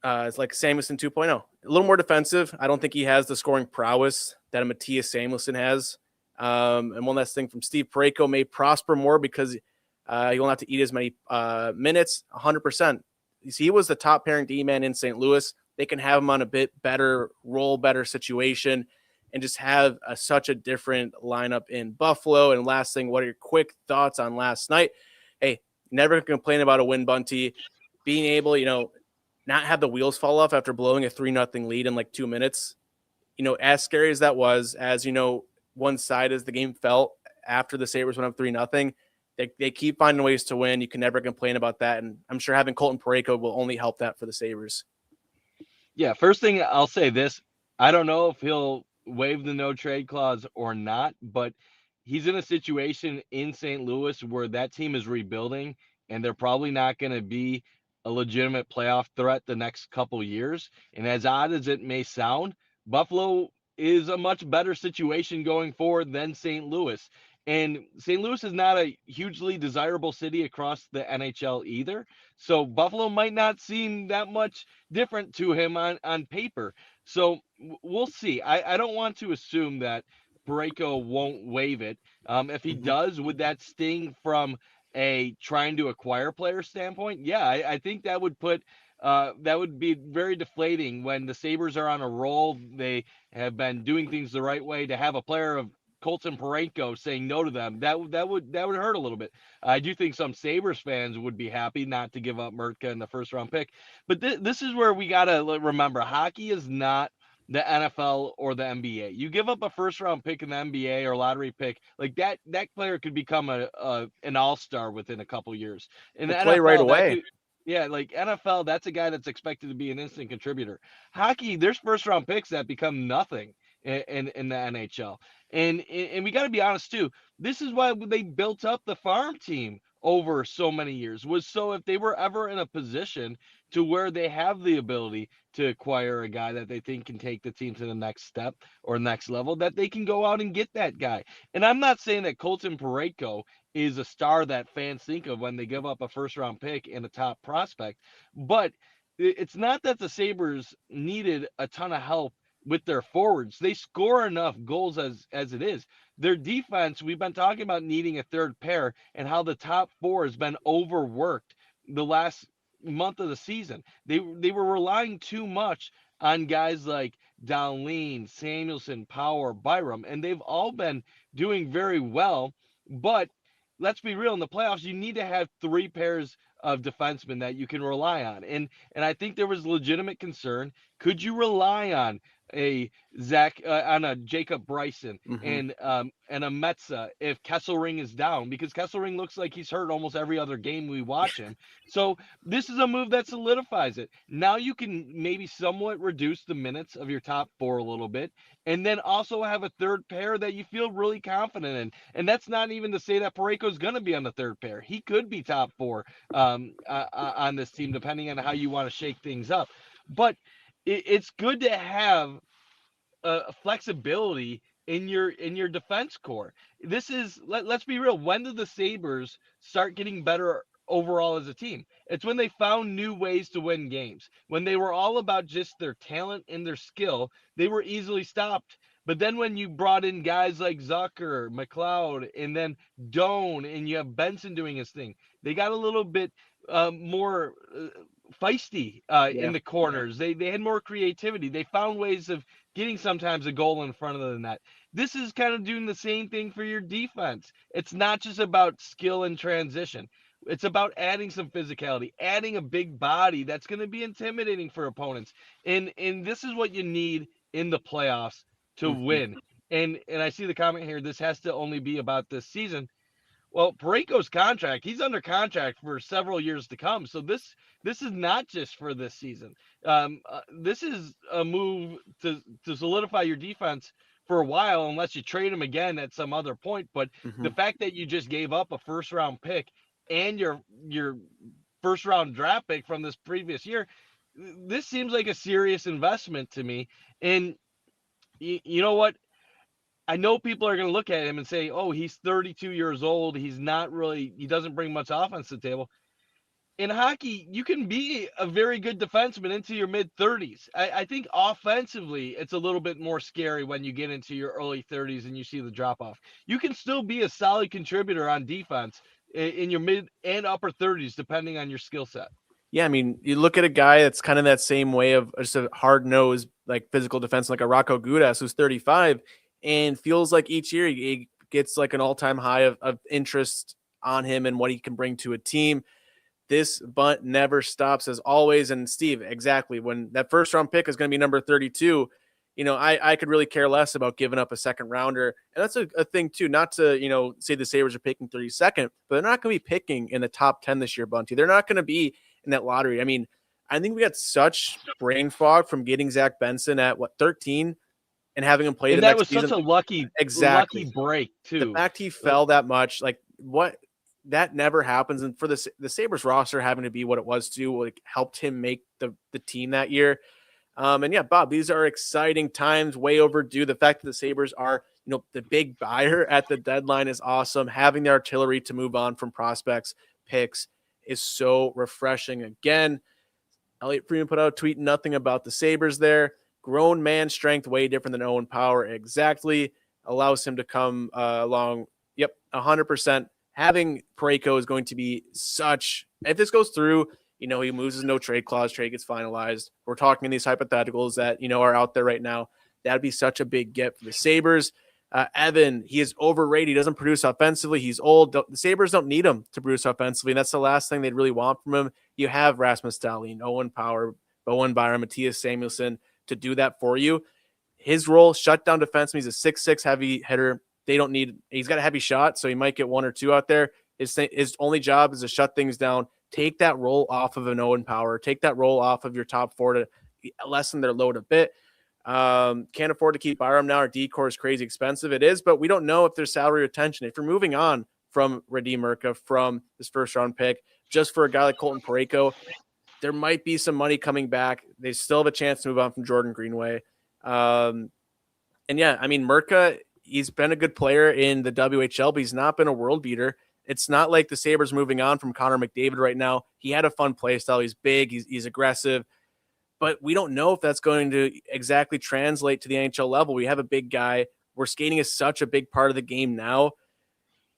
it's like Samuelson 2.0. A little more defensive. I don't think he has the scoring prowess that a Matthias Samuelson has. And one last thing from Steve, Parayko may prosper more because he won't have to eat as many minutes. 100%. He was the top pairing D-man in St. Louis. They can have him on a bit better role, better situation, and just have such a different lineup in Buffalo. And last thing, what are your quick thoughts on last night? Hey, never complain about a win, Bunty. Being able, not have the wheels fall off after blowing a 3-0 lead in 2 minutes. As scary as that was, as one side as the game felt after the Sabres went up 3-0. They keep finding ways to win. You can never complain about that. And I'm sure having Colton Parayko will only help that for the Sabres. Yeah, first thing I'll say this. I don't know if he'll waive the no trade clause or not, but he's in a situation in St. Louis where that team is rebuilding and they're probably not going to be a legitimate playoff threat the next couple years. And as odd as it may sound, Buffalo is a much better situation going forward than St. Louis. And St. Louis is not a hugely desirable city across the NHL either. So Buffalo might not seem that much different to him on paper. So we'll see. I don't want to assume that Parayko won't waive it. If he does, would that sting from a trying to acquire player standpoint? Yeah, I think that would that would be very deflating when the Sabres are on a roll. They have been doing things the right way. To have a player of Colton Parayko saying no to them, that would hurt a little bit. I do think some Sabres fans would be happy not to give up Mrtka in the first round pick. But this is where we got to remember, hockey is not the NFL or the NBA. You give up a first round pick in the NBA or lottery pick, like that player could become an all-star within a couple years. In the We'll play right NFL, that away. could, yeah, like NFL, that's a guy that's expected to be an instant contributor. Hockey, there's first round picks that become nothing in the NHL. And we got to be honest too. This is why they built up the farm team over so many years, was so if they were ever in a position to where they have the ability to acquire a guy that they think can take the team to the next step or next level, that they can go out and get that guy. And I'm not saying that Colton Parayko is a star that fans think of when they give up a first round pick and a top prospect, but it's not that the Sabres needed a ton of help with their forwards. They score enough goals as it is. Their defense, we've been talking about needing a third pair and how the top four has been overworked the last month of the season. They were relying too much on guys like Dowling, Samuelson, Power, Byram, and they've all been doing very well. But let's be real, in the playoffs, you need to have three pairs of defensemen that you can rely on. And I think there was legitimate concern. Could you rely on a on a Jacob Bryson and a Mrtka if Kesselring is down, because Kesselring looks like he's hurt almost every other game we watch him. So this is a move that solidifies it. Now you can maybe somewhat reduce the minutes of your top four a little bit, and then also have a third pair that you feel really confident in. And that's not even to say that Parayko is going to be on the third pair. He could be top four on this team, depending on how you want to shake things up. But it's good to have flexibility in your defense core. This is let's be real. When did the Sabres start getting better overall as a team? It's when they found new ways to win games. When they were all about just their talent and their skill, they were easily stopped. But then when you brought in guys like Zucker, McLeod, and then Doan, and you have Benson doing his thing, they got a little bit more feisty in the corners. They had more creativity. They found ways of getting sometimes a goal in front of the net. This is kind of doing the same thing for your defense. It's not just about skill and transition. It's about adding some physicality, adding a big body that's going to be intimidating for opponents. And this is what you need in the playoffs to win. And I see the comment here, this has to only be about this season. Well, Parayko's contract, he's under contract for several years to come. So this is not just for this season. This is a move to solidify your defense for a while, unless you trade him again at some other point. But the fact that you just gave up a first round pick and your first round draft pick from this previous year, this seems like a serious investment to me. And you know what? I know people are going to look at him and say, oh, he's 32 years old. He doesn't bring much offense to the table. In hockey, you can be a very good defenseman into your mid 30s. I think offensively, it's a little bit more scary when you get into your early 30s and you see the drop off. You can still be a solid contributor on defense in your mid and upper 30s, depending on your skill set. Yeah, I mean, you look at a guy that's kind of that same way of just a hard-nosed, like physical defense, like a Rocco Gudas, who's 35, and feels like each year he gets like an all-time high of interest on him and what he can bring to a team. This bunt never stops as always. And Steve, exactly, when that first round pick is going to be number 32, I could really care less about giving up a second rounder. And that's a thing too, not to, say the Sabres are picking 32nd, but they're not going to be picking in the top 10 this year, Bunty. They're not going to be in that lottery. I mean, I think we got such brain fog from getting Zach Benson at 13 and having him play the And that next was such season. a lucky Exactly. break The too. fact he fell that much, like what that never happens. And for the Sabres roster having to be what it was to like helped him make the team that year. And yeah, Bob, these are exciting times, way overdue. The fact that the Sabres are, the big buyer at the deadline is awesome. Having the artillery to move on from prospects, picks is so refreshing. Again, Elliot Freeman put out a tweet, nothing about the Sabres there. Grown man strength, way different than Owen Power. Exactly. Allows him to come along. Yep, 100%. Having Parayko is going to be such, if this goes through, he moves his no trade clause, trade gets finalized. We're talking in these hypotheticals that, are out there right now. That'd be such a big get for the Sabres. Evan, he is overrated. He doesn't produce offensively. He's old. The Sabres don't need him to produce offensively. And that's the last thing they'd really want from him. You have Rasmus Dahlin, Owen Power, Bowen Byram, Matthias Samuelson to do that for you. His role, shutdown defenseman. He's a 6'6" heavy hitter. He's got a heavy shot, so he might get one or two out there. His only job is to shut things down. Take that role off of an Owen Power. Take that role off of your top four to lessen their load a bit. Can't afford to keep Byram now. Our decor is crazy expensive. It is, but we don't know if there's salary retention. If you're moving on from Radim Mrtka, from this first round pick, just for a guy like Colton Parayko, there might be some money coming back. They still have a chance to move on from Jordan Greenway. And yeah, I mean, Mrtka, he's been a good player in the WHL, but he's not been a world beater. It's not like the Sabres moving on from Connor McDavid right now. He had a fun play style. He's big. He's aggressive. But we don't know if that's going to exactly translate to the NHL level. We have a big guy. Where skating is such a big part of the game now.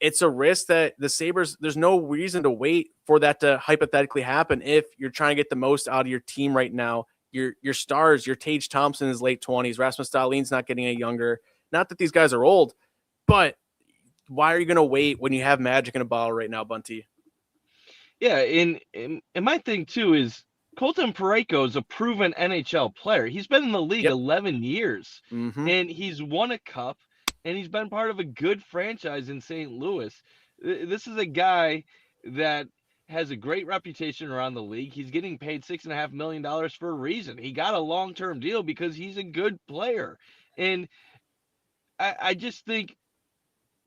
It's a risk that the Sabres, there's no reason to wait for that to hypothetically happen if you're trying to get the most out of your team right now. Your stars, your Tage Thompson is late 20s. Rasmus Dahlin's not getting any younger. Not that these guys are old, but why are you going to wait when you have magic in a bottle right now, Bunty? Yeah, and my thing too is Colton Parayko is a proven NHL player. He's been in the league 11 years, and he's won a cup, and he's been part of a good franchise in St. Louis. This is a guy that has a great reputation around the league. He's getting paid $6.5 million for a reason. He got a long-term deal because he's a good player. And I just think,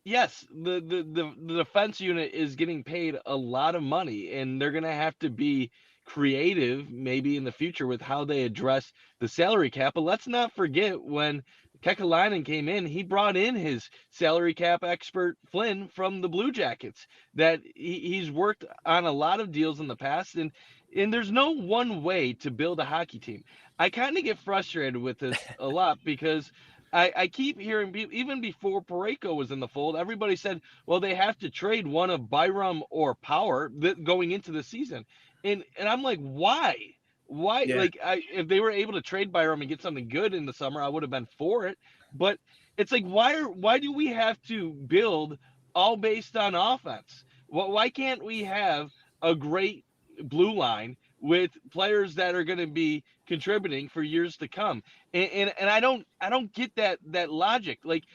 yes, the defense unit is getting paid a lot of money, and they're going to have to be creative maybe in the future with how they address the salary cap. But let's not forget when Kekalainen came in, he brought in his salary cap expert Flynn from the Blue Jackets. That he's worked on a lot of deals in the past, and there's no one way to build a hockey team. I kind of get frustrated with this a lot because I keep hearing, even before Parayko was in the fold, everybody said, well, they have to trade one of Byram or Power going into the season. And I'm like, why? Why? Yeah. Like, if they were able to trade Byram and get something good in the summer, I would have been for it. But it's like, why do we have to build all based on offense? Why can't we have a great blue line with players that are going to be contributing for years to come? And I don't get that logic. Like,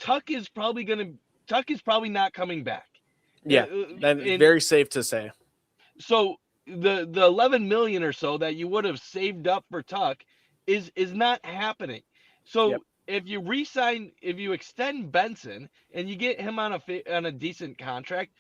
Tuck is probably not coming back. Yeah, that's very safe to say. So the 11 million or so that you would have saved up for Tuck is not happening. So if you extend Benson and you get him on a decent contract,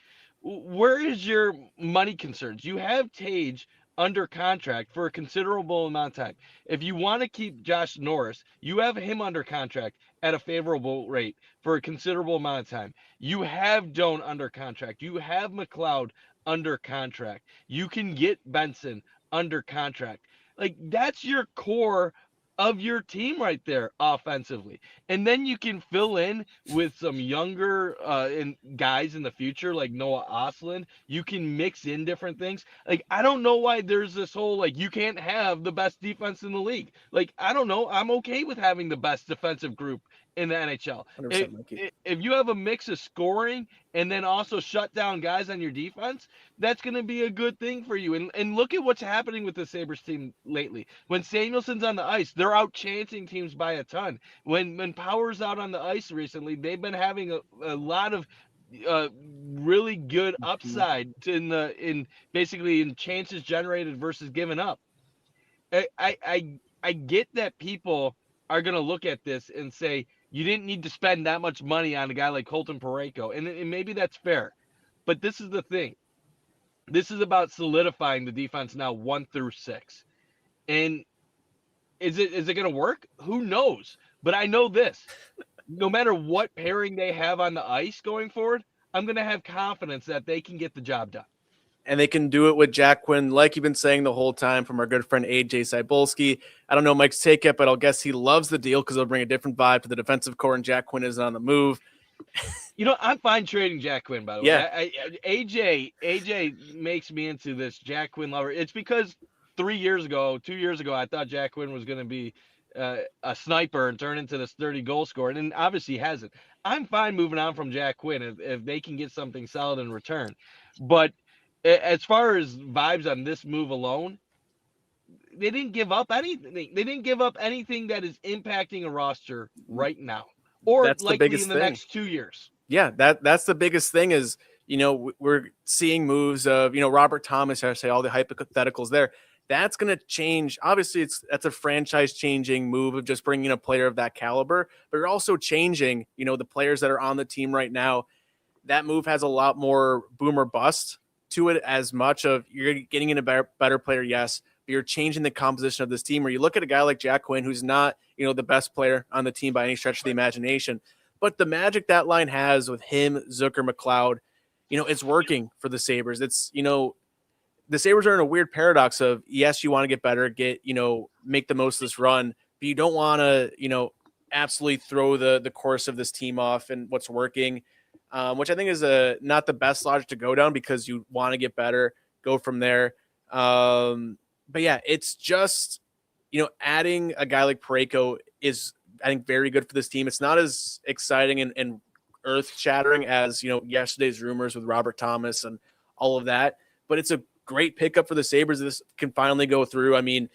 where is your money concerns? You have Tage under contract for a considerable amount of time. If you want to keep Josh Norris, you have him under contract at a favorable rate for a considerable amount of time. You have Doan under contract. You have McLeod under contract. You can get Benson under contract. Like, that's your core of your team right there offensively. And then you can fill in with some younger guys in the future like Noah Ostlund. You can mix in different things. Like, I don't know why there's this whole, like, you can't have the best defense in the league. Like, I don't know. I'm okay with having the best defensive group in the NHL. 100% Mikey. If you have a mix of scoring and then also shut down guys on your defense, that's going to be a good thing for you. And look at what's happening with the Sabres team lately. When Samuelson's on the ice, they're out chancing teams by a ton. When Power's out on the ice recently, they've been having a lot of really good upside in basically in chances generated versus given up. I get that people are going to look at this and say you didn't need to spend that much money on a guy like Colton Parayko, and maybe that's fair. But this is the thing. This is about solidifying the defense now 1 through 6. And is it going to work? Who knows? But I know this. No matter what pairing they have on the ice going forward, I'm going to have confidence that they can get the job done. And they can do it with Jack Quinn, like you've been saying the whole time from our good friend AJ Cybulski. I don't know Mike's take it, but I'll guess he loves the deal because it'll bring a different vibe to the defensive core, and Jack Quinn is on the move. I'm fine trading Jack Quinn, by the way. AJ makes me into this Jack Quinn lover. It's because 2 years ago, I thought Jack Quinn was going to be a sniper and turn into this 30-goal scorer, and obviously he hasn't. I'm fine moving on from Jack Quinn if they can get something solid in return. But as far as vibes on this move alone, they didn't give up anything. They didn't give up anything that is impacting a roster right now, or that's likely in the next 2 years. Yeah, that's the biggest thing is, we're seeing moves of, Robert Thomas, I say all the hypotheticals there. That's going to change. Obviously, that's a franchise-changing move of just bringing a player of that caliber, but you're also changing, the players that are on the team right now. That move has a lot more boom or bust to it, as much of you're getting in a better player, yes, but you're changing the composition of this team. Where you look at a guy like Jack Quinn, who's not, the best player on the team by any stretch of the imagination, but the magic that line has with him, Zucker, McLeod, it's working for the Sabres. It's, the Sabres are in a weird paradox of, yes, you want to get better, make the most of this run, but you don't want to, absolutely throw the course of this team off and what's working, which I think is not the best logic to go down, because you want to get better, go from there. But yeah, it's just, adding a guy like Parayko is, I think, very good for this team. It's not as exciting and earth-shattering as, yesterday's rumors with Robert Thomas and all of that, but it's a great pickup for the Sabres. This can finally go through. I mean,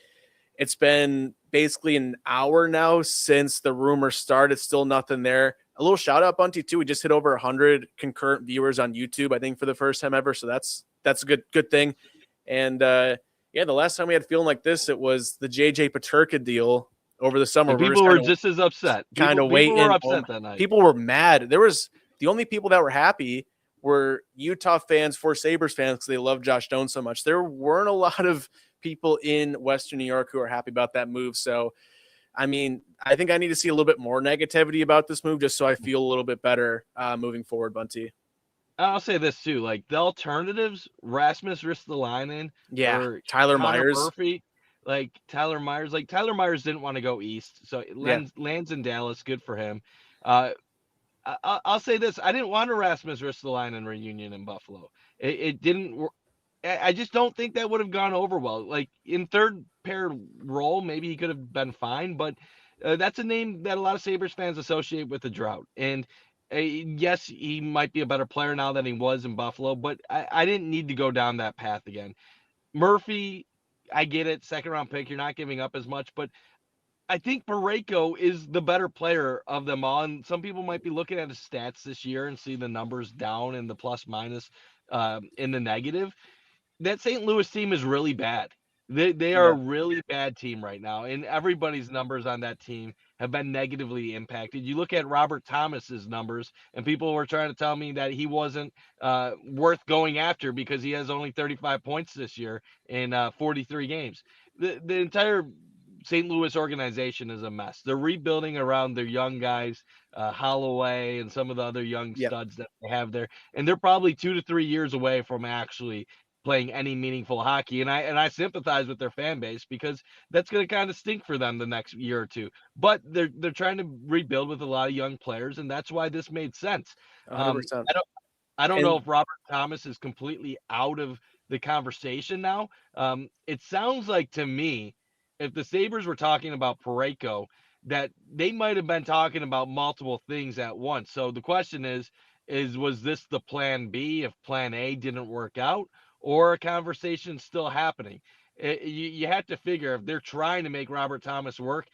it's been basically an hour now since the rumors started. Still nothing there. A little shout out, Bunty, too. We just hit over 100 concurrent viewers on YouTube, I think, for the first time ever. So that's a good thing. And the last time we had a feeling like this, it was the JJ Peterka deal over the summer. And people were just as upset. Kind of waiting. People were upset that night. People were mad. The only people that were happy were Utah fans for Sabres fans because they love Josh Doan so much. There weren't a lot of people in Western New York who are happy about that move. So, I mean, I think I need to see a little bit more negativity about this move just so I feel a little bit better moving forward, Bunty. I'll say this too, like the alternatives, Rasmus Ristolainen, or Tyler Myers, Murphy, Tyler Myers didn't want to go east, so lands in Dallas, good for him. I'll say this, I didn't want a Rasmus Ristolainen reunion in Buffalo. It didn't. I just don't think that would have gone over well. Like in third pair role, maybe he could have been fine, but that's a name that a lot of Sabres fans associate with the drought. And yes, he might be a better player now than he was in Buffalo, but I didn't need to go down that path again. Murphy, I get it, second round pick, you're not giving up as much, but I think Parayko is the better player of them all. And some people might be looking at his stats this year and see the numbers down in the plus minus in the negative. That St. Louis team is really bad. They are a really bad team right now, and everybody's numbers on that team have been negatively impacted. You look at Robert Thomas's numbers, and people were trying to tell me that he wasn't worth going after because he has only 35 points this year in 43 games. The entire St. Louis organization is a mess. They're rebuilding around their young guys, Holloway and some of the other young studs that they have there, and they're probably 2 to 3 years away from actually playing any meaningful hockey. And I sympathize with their fan base because that's going to kind of stink for them the next year or two. But they're trying to rebuild with a lot of young players, and that's why this made sense. 100%. I don't know if Robert Thomas is completely out of the conversation now. It sounds like to me, if the Sabres were talking about Parayko, that they might have been talking about multiple things at once. So the question is was this the plan B if plan A didn't work out, or a conversation still happening? You have to figure if they're trying to make Robert Thomas work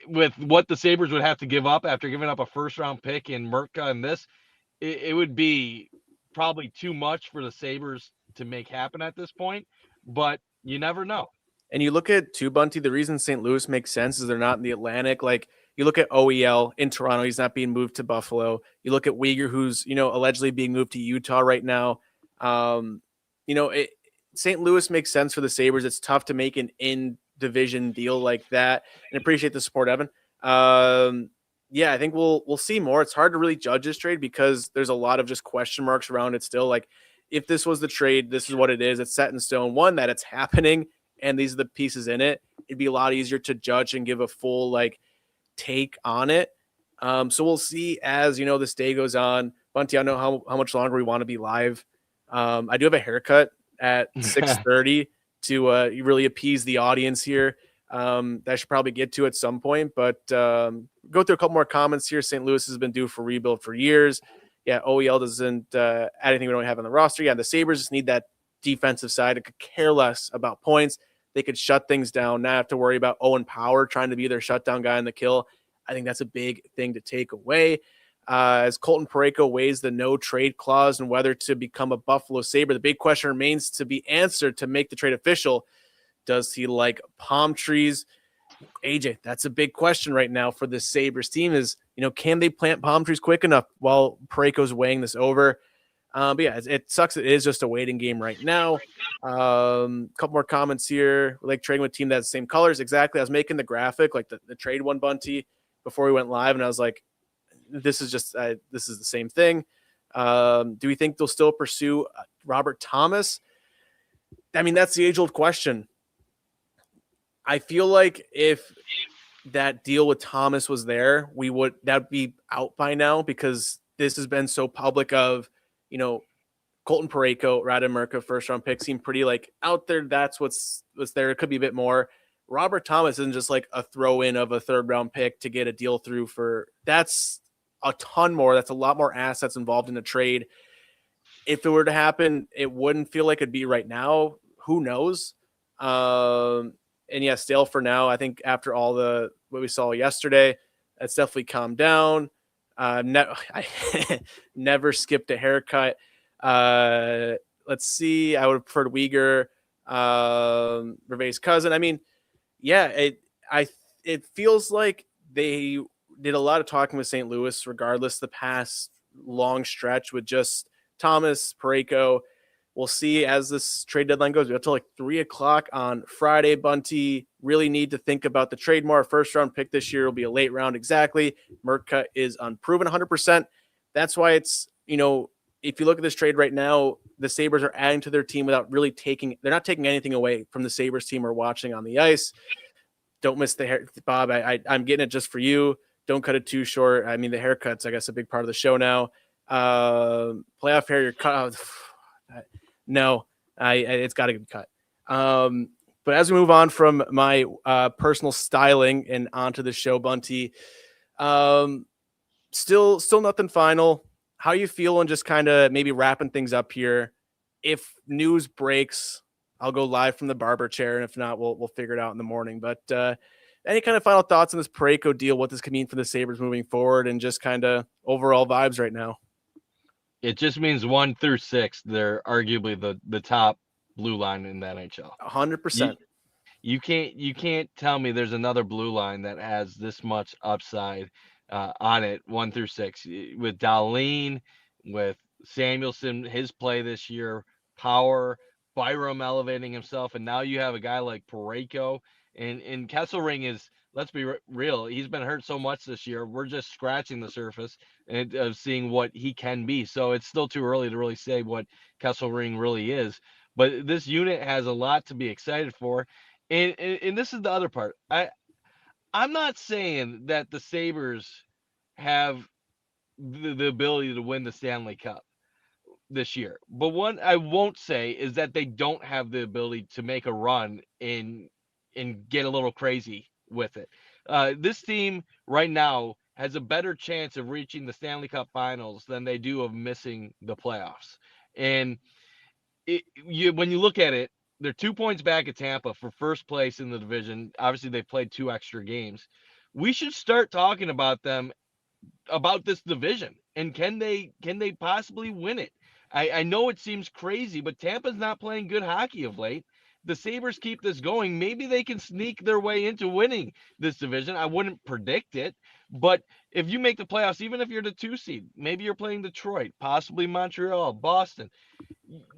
with what the Sabres would have to give up after giving up a first round pick in Mrtka and this, it would be probably too much for the Sabres to make happen at this point. But you never know. And you look at two Bunty, the reason St. Louis makes sense is they're not in the Atlantic. Like you look at OEL in Toronto, he's not being moved to Buffalo. You look at Uyghur, who's allegedly being moved to Utah right now. Um, St. Louis makes sense for the Sabres. It's tough to make an in division deal like that. And appreciate the support, Evan. Yeah, I think we'll see more. It's hard to really judge this trade because there's a lot of just question marks around it still. Like if this was the trade, this is what it is. It's set in stone. One, that it's happening and these are the pieces in it, it'd be a lot easier to judge and give a full take on it. So we'll see as this day goes on. Bunty, I don't know how much longer we want to be live. I do have a haircut at 6:30 to really appease the audience here. That I should probably get to at some point, but go through a couple more comments here. St. Louis has been due for rebuild for years. Yeah, OEL doesn't add anything we don't have on the roster. Yeah, the Sabres just need that defensive side. It could care less about points. They could shut things down, not have to worry about Owen Power trying to be their shutdown guy in the kill. I think that's a big thing to take away. As Colton Parayko weighs the no trade clause and whether to become a Buffalo Sabre, the big question remains to be answered to make the trade official. Does he like palm trees? AJ, that's a big question right now for the Sabres team is, can they plant palm trees quick enough while Parayko's weighing this over? But yeah, it sucks. It is just a waiting game right now. Couple more comments here. We like trading with a team that has the same colors. Exactly. I was making the graphic, like the trade one Bunty before we went live. And I was like, this is the same thing. Do we think they'll still pursue Robert Thomas? I mean, that's the age old question. I feel like if that deal with Thomas was there, that'd be out by now because this has been so public of, Colton Parayko, Radim, Mrtka, first round pick seem pretty out there. That's what's there. It could be a bit more. Robert Thomas isn't just like a throw in of a third round pick to get a deal through for that's a ton more. That's a lot more assets involved in the trade. If it were to happen, it wouldn't feel like it'd be right now. Who knows? And yeah, still for now, I think after all what we saw yesterday, that's definitely calmed down. I never skipped a haircut. Let's see. I would have preferred Uyghur, Reve's cousin. I mean, yeah, it feels like they did a lot of talking with St. Louis, regardless the past long stretch with just Thomas, Parayko. We'll see as this trade deadline goes. We have till 3:00 on Friday. Bunty really need to think about the trade more. First round pick this year will be a late round. Exactly. Mrtka is unproven 100%. That's why it's, if you look at this trade right now, the Sabres are adding to their team without really they're not taking anything away from the Sabres team we're watching on the ice. Don't miss the hair, Bob. I'm getting it just for you. Don't cut it too short. I mean, the haircut's, I guess, a big part of the show now. Playoff hair, you're cut. No, it's got to be cut. But as we move on from my personal styling and onto the show, Bunty, still nothing final. How you feeling? Just kind of maybe wrapping things up here. If news breaks, I'll go live from the barber chair, and if not, we'll figure it out in the morning. But any kind of final thoughts on this Parayko deal? What this could mean for the Sabres moving forward, and just kind of overall vibes right now? It just means 1 through 6. They're arguably the top blue line in the NHL. 100%. You can't tell me there's another blue line that has this much upside on it. 1 through 6 with Dahlin, with Samuelson, his play this year, Power, Byram elevating himself, and now you have a guy like Parayko and Kesselring is. Let's be real. He's been hurt so much this year. We're just scratching the surface of seeing what he can be. So it's still too early to really say what Kesselring really is. But this unit has a lot to be excited for. And this is the other part. I'm not saying that the Sabres have the ability to win the Stanley Cup this year. But what I won't say is that they don't have the ability to make a run and get a little crazy with it. This team right now has a better chance of reaching the Stanley Cup Finals than they do of missing the playoffs. And when you look at it, they're 2 points back at Tampa for first place in the division. Obviously, they've played 2 extra games. We should start talking about them, about this division, and can they possibly win it? I know it seems crazy, but Tampa's not playing good hockey of late. The Sabres keep this going. Maybe they can sneak their way into winning this division. I wouldn't predict it, but if you make the playoffs, even if you're the 2 seed, maybe you're playing Detroit, possibly Montreal, Boston,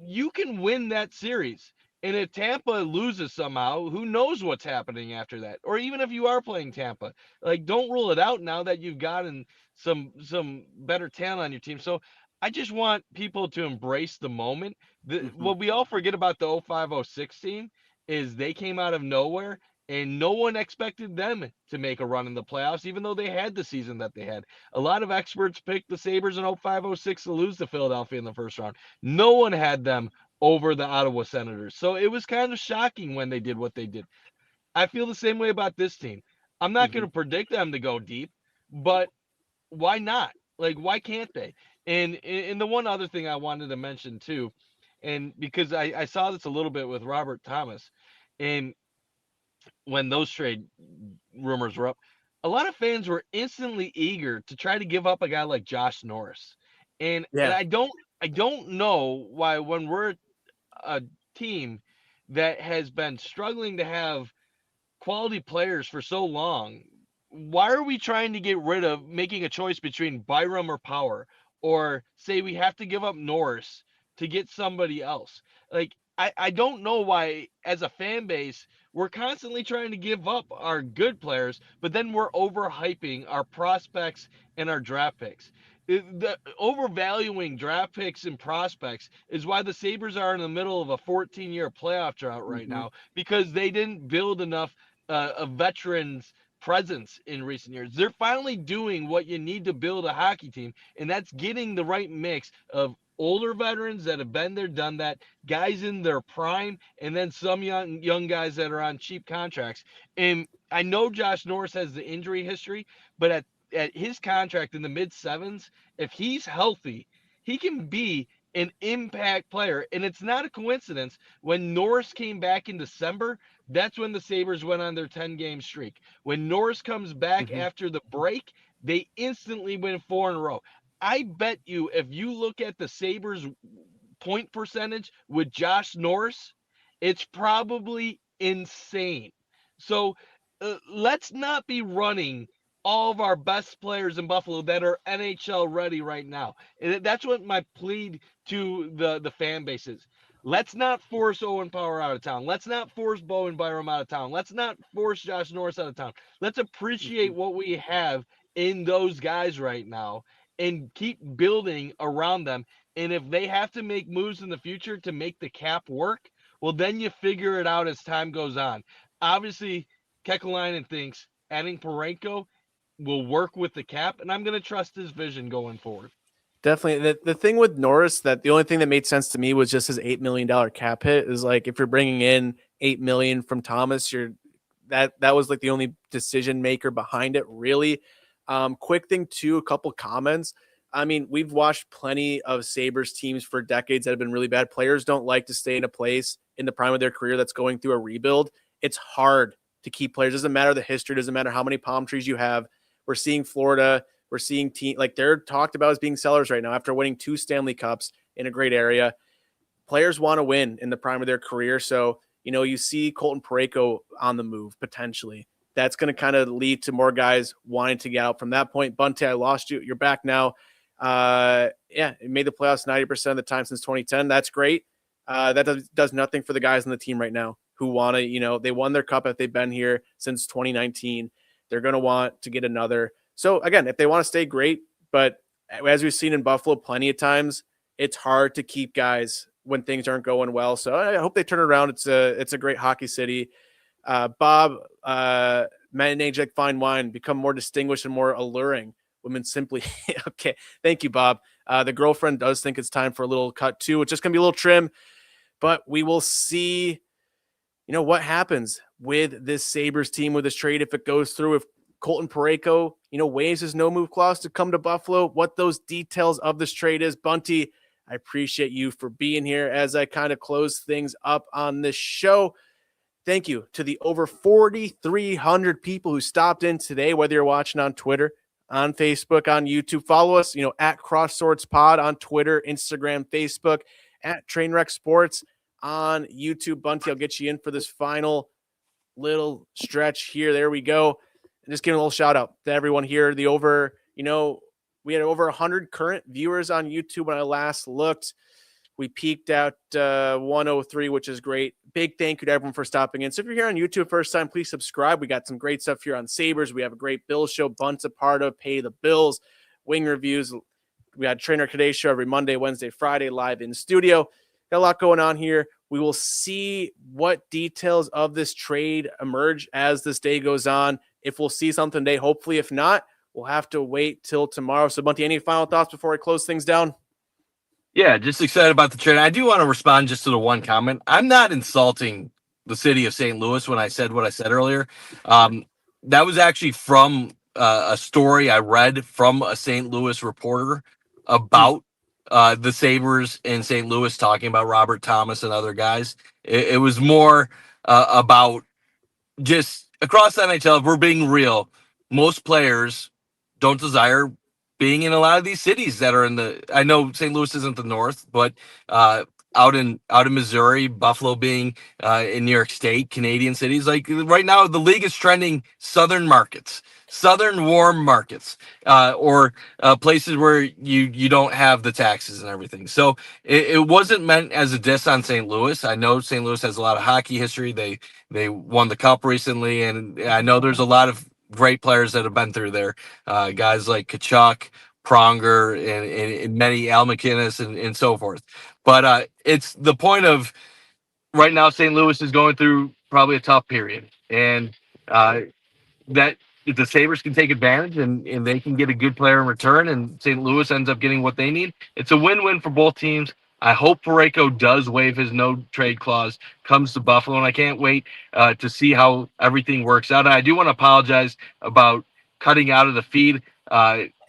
you can win that series. And if Tampa loses somehow, who knows what's happening after that? Or even if you are playing Tampa, like, don't rule it out now that you've gotten some better talent on your team. So I just want people to embrace the moment. Mhm. What we all forget about the 0506 team is they came out of nowhere, and no one expected them to make a run in the playoffs, even though they had the season that they had. A lot of experts picked the Sabres in 0506 to lose to Philadelphia in the first round. No one had them over the Ottawa Senators. So it was kind of shocking when they did what they did. I feel the same way about this team. I'm not going Mhm. to predict them to go deep, but why not? Like, why can't they? And the one other thing I wanted to mention too, and because I saw this a little bit with Robert Thomas, and when those trade rumors were up, a lot of fans were instantly eager to try to give up a guy like Josh Norris. And Yeah. I don't know why, when we're a team that has been struggling to have quality players for so long, why are we trying to get rid of making a choice between Byram or Power, or say we have to give up Norris to get somebody else? Like, I don't know why, as a fan base, we're constantly trying to give up our good players, but then we're overhyping our prospects and our draft picks. The overvaluing draft picks and prospects is why the Sabres are in the middle of a 14-year playoff drought right Mhm. now, because they didn't build enough a veterans presence in recent years. They're finally doing what you need to build a hockey team, and that's getting the right mix of older veterans that have been there, done that, guys in their prime, and then some young guys that are on cheap contracts. And I know Josh Norris has the injury history, but at his contract in the mid sevens, if he's healthy, he can be an impact player. And it's not a coincidence, when Norris came back in December, that's when the Sabres went on their 10-game streak. When Norris comes back Mhm. after the break, they instantly win 4 in a row. I bet you, if you look at the Sabres point percentage with Josh Norris, it's probably insane. So let's not be running all of our best players in Buffalo that are NHL ready right now. And that's what my plea to the fan base is. Let's not force Owen Power out of town. Let's not force Bowen Byram out of town. Let's not force Josh Norris out of town. Let's appreciate Mhm. what we have in those guys right now and keep building around them. And if they have to make moves in the future to make the cap work, well, then you figure it out as time goes on. Obviously, Kekalainen thinks adding Parayko will work with the cap, and I'm going to trust his vision going forward. Definitely. The thing with Norris, that the only thing that made sense to me was just his $8 million cap hit. Is like, if you're bringing in 8 million from Thomas, you're that was like the only decision maker behind it, really. Quick thing too, a couple comments. I mean, we've watched plenty of Sabres teams for decades that have been really bad. Players don't like to stay in a place in the prime of their career that's going through a rebuild. It's hard to keep players. Doesn't matter the history, doesn't matter how many palm trees you have. We're seeing Florida, we're seeing team like they're talked about as being sellers right now after winning 2 Stanley Cups in a great area. Players want to win in the prime of their career. So, you see Colton Parayko on the move potentially. That's going to kind of lead to more guys wanting to get out from that point. Bunte, I lost you. You're back now. Yeah, it made the playoffs 90% of the time since 2010. That's great. That does nothing for the guys on the team right now who want to, they won their cup if they've been here since 2019. They're going to want to get another. So again, if they want to stay, great. But as we've seen in Buffalo plenty of times, it's hard to keep guys when things aren't going well. So I hope they turn around. It's a great hockey city. Bob, manage like fine wine, become more distinguished and more alluring. Women simply okay. Thank you, Bob. The girlfriend does think it's time for a little cut too. It's just gonna be a little trim, but we will see. What happens with this Sabres team with this trade if it goes through. If Colton Parayko, waives his no move clause to come to Buffalo. What those details of this trade is, Bunty, I appreciate you for being here as I kind of close things up on this show. Thank you to the over 4,300 people who stopped in today, whether you're watching on Twitter, on Facebook, on YouTube. Follow us, at Crosswords Pod on Twitter, Instagram, Facebook, at Trainwreck Sports on YouTube. Bunty, I'll get you in for this final little stretch here. There we go. And just giving a little shout out to everyone here. We had over 100 current viewers on YouTube when I last looked. We peaked at 103, which is great. Big thank you to everyone for stopping in. So if you're here on YouTube first time, please subscribe. We got some great stuff here on Sabres. We have a great Bills show, Bunt's a part of, Pay the Bills, Wing Reviews. We got Trainer Today's show every Monday, Wednesday, Friday, live in studio. Got a lot going on here. We will see what details of this trade emerge as this day goes on. If we'll see something today, hopefully. If not, we'll have to wait till tomorrow. So, Bunty, any final thoughts before I close things down? Yeah, just excited about the trade. I do want to respond just to the one comment. I'm not insulting the city of St. Louis when I said what I said earlier. That was actually from a story I read from a St. Louis reporter about the Sabres in St. Louis talking about Robert Thomas and other guys. It was more about just across the NHL, if we're being real, most players don't desire being in a lot of these cities that are in the. I know St. Louis isn't the north, but out in Missouri, Buffalo being in New York State, Canadian cities, like right now, the league is trending southern markets, southern warm markets, or places where you don't have the taxes and everything. So it wasn't meant as a diss on St. Louis. I know St. Louis has a lot of hockey history. They won the cup recently, and I know there's a lot of great players that have been through there. Guys like Kachuk, Pronger, and many Al McInnes and so forth. But it's the point of right now, St. Louis is going through probably a tough period. And that if the Sabres can take advantage and they can get a good player in return and St. Louis ends up getting what they need, it's a win-win for both teams. I hope Parayko does waive his no trade clause, comes to Buffalo, and I can't wait to see how everything works out. And I do want to apologize about cutting out of the feed.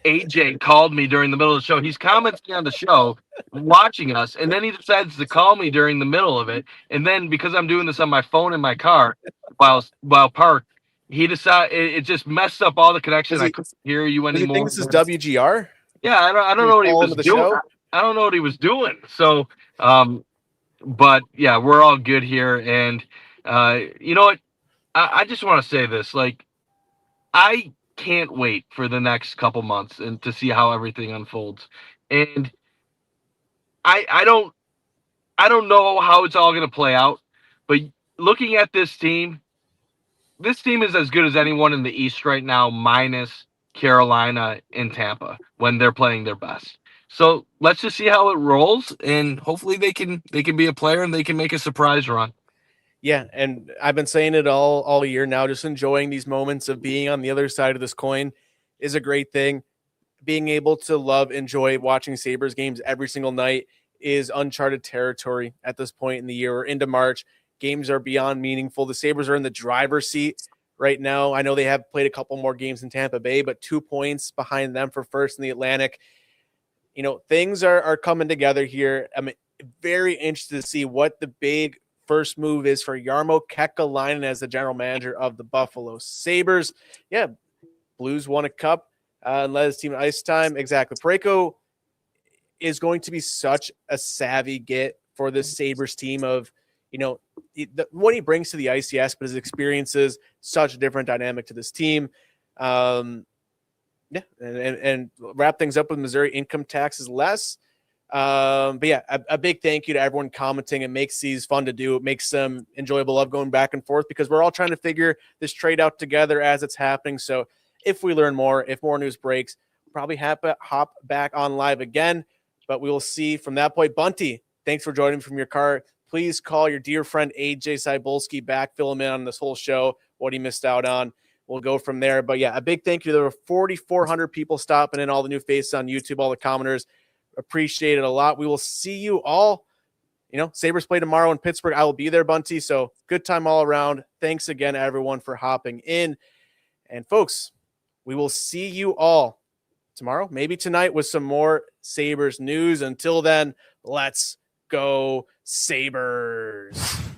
AJ called me during the middle of the show. He's commenting on the show, watching us, and then he decides to call me during the middle of it. And then because I'm doing this on my phone in my car while parked, he decided it just messed up all the connection. I couldn't hear you anymore. Does he think this is WGR? Yeah, I don't know what he was doing. I don't know what he was doing. So, but yeah, we're all good here. And you know what? I just want to say this. Like, I can't wait for the next couple months and to see how everything unfolds. And I don't know how it's all going to play out. But looking at this team is as good as anyone in the East right now, minus Carolina and Tampa when they're playing their best. So let's just see how it rolls, and hopefully they can be a player and they can make a surprise run. Yeah, and I've been saying it all year now, just enjoying these moments of being on the other side of this coin is a great thing. Being able to enjoy watching Sabres games every single night is uncharted territory at this point in the year. We're into March. Games are beyond meaningful. The Sabres are in the driver's seat right now. I know they have played a couple more games in Tampa Bay, but 2 points behind them for first in the Atlantic. Things are coming together here. I'm very interested to see what the big first move is for Jarmo Kekalainen as the general manager of the Buffalo Sabres. Yeah, Blues won a cup and led his team ice time. Exactly. Parayko is going to be such a savvy get for this Sabres team of, what he brings to the ice, yes, but his experiences, such a different dynamic to this team. And wrap things up with Missouri income tax is less. But yeah, a big thank you to everyone commenting. It makes these fun to do. It makes them enjoyable. Love going back and forth because we're all trying to figure this trade out together as it's happening. So if we learn more, if more news breaks, we'll probably hop back on live again, but we will see from that point. Bunty, thanks for joining me from your car. Please call your dear friend AJ Cybulski back, fill him in on this whole show, what he missed out on. We'll go from there. But yeah, a big thank you. There were 4,400 people stopping in, all the new faces on YouTube, all the commenters. Appreciate it a lot. We will see you all. Sabres play tomorrow in Pittsburgh. I will be there, Bunty. So good time all around. Thanks again, everyone, for hopping in. And folks, We will see you all tomorrow, maybe tonight, with some more Sabres news. Until then, let's go Sabres.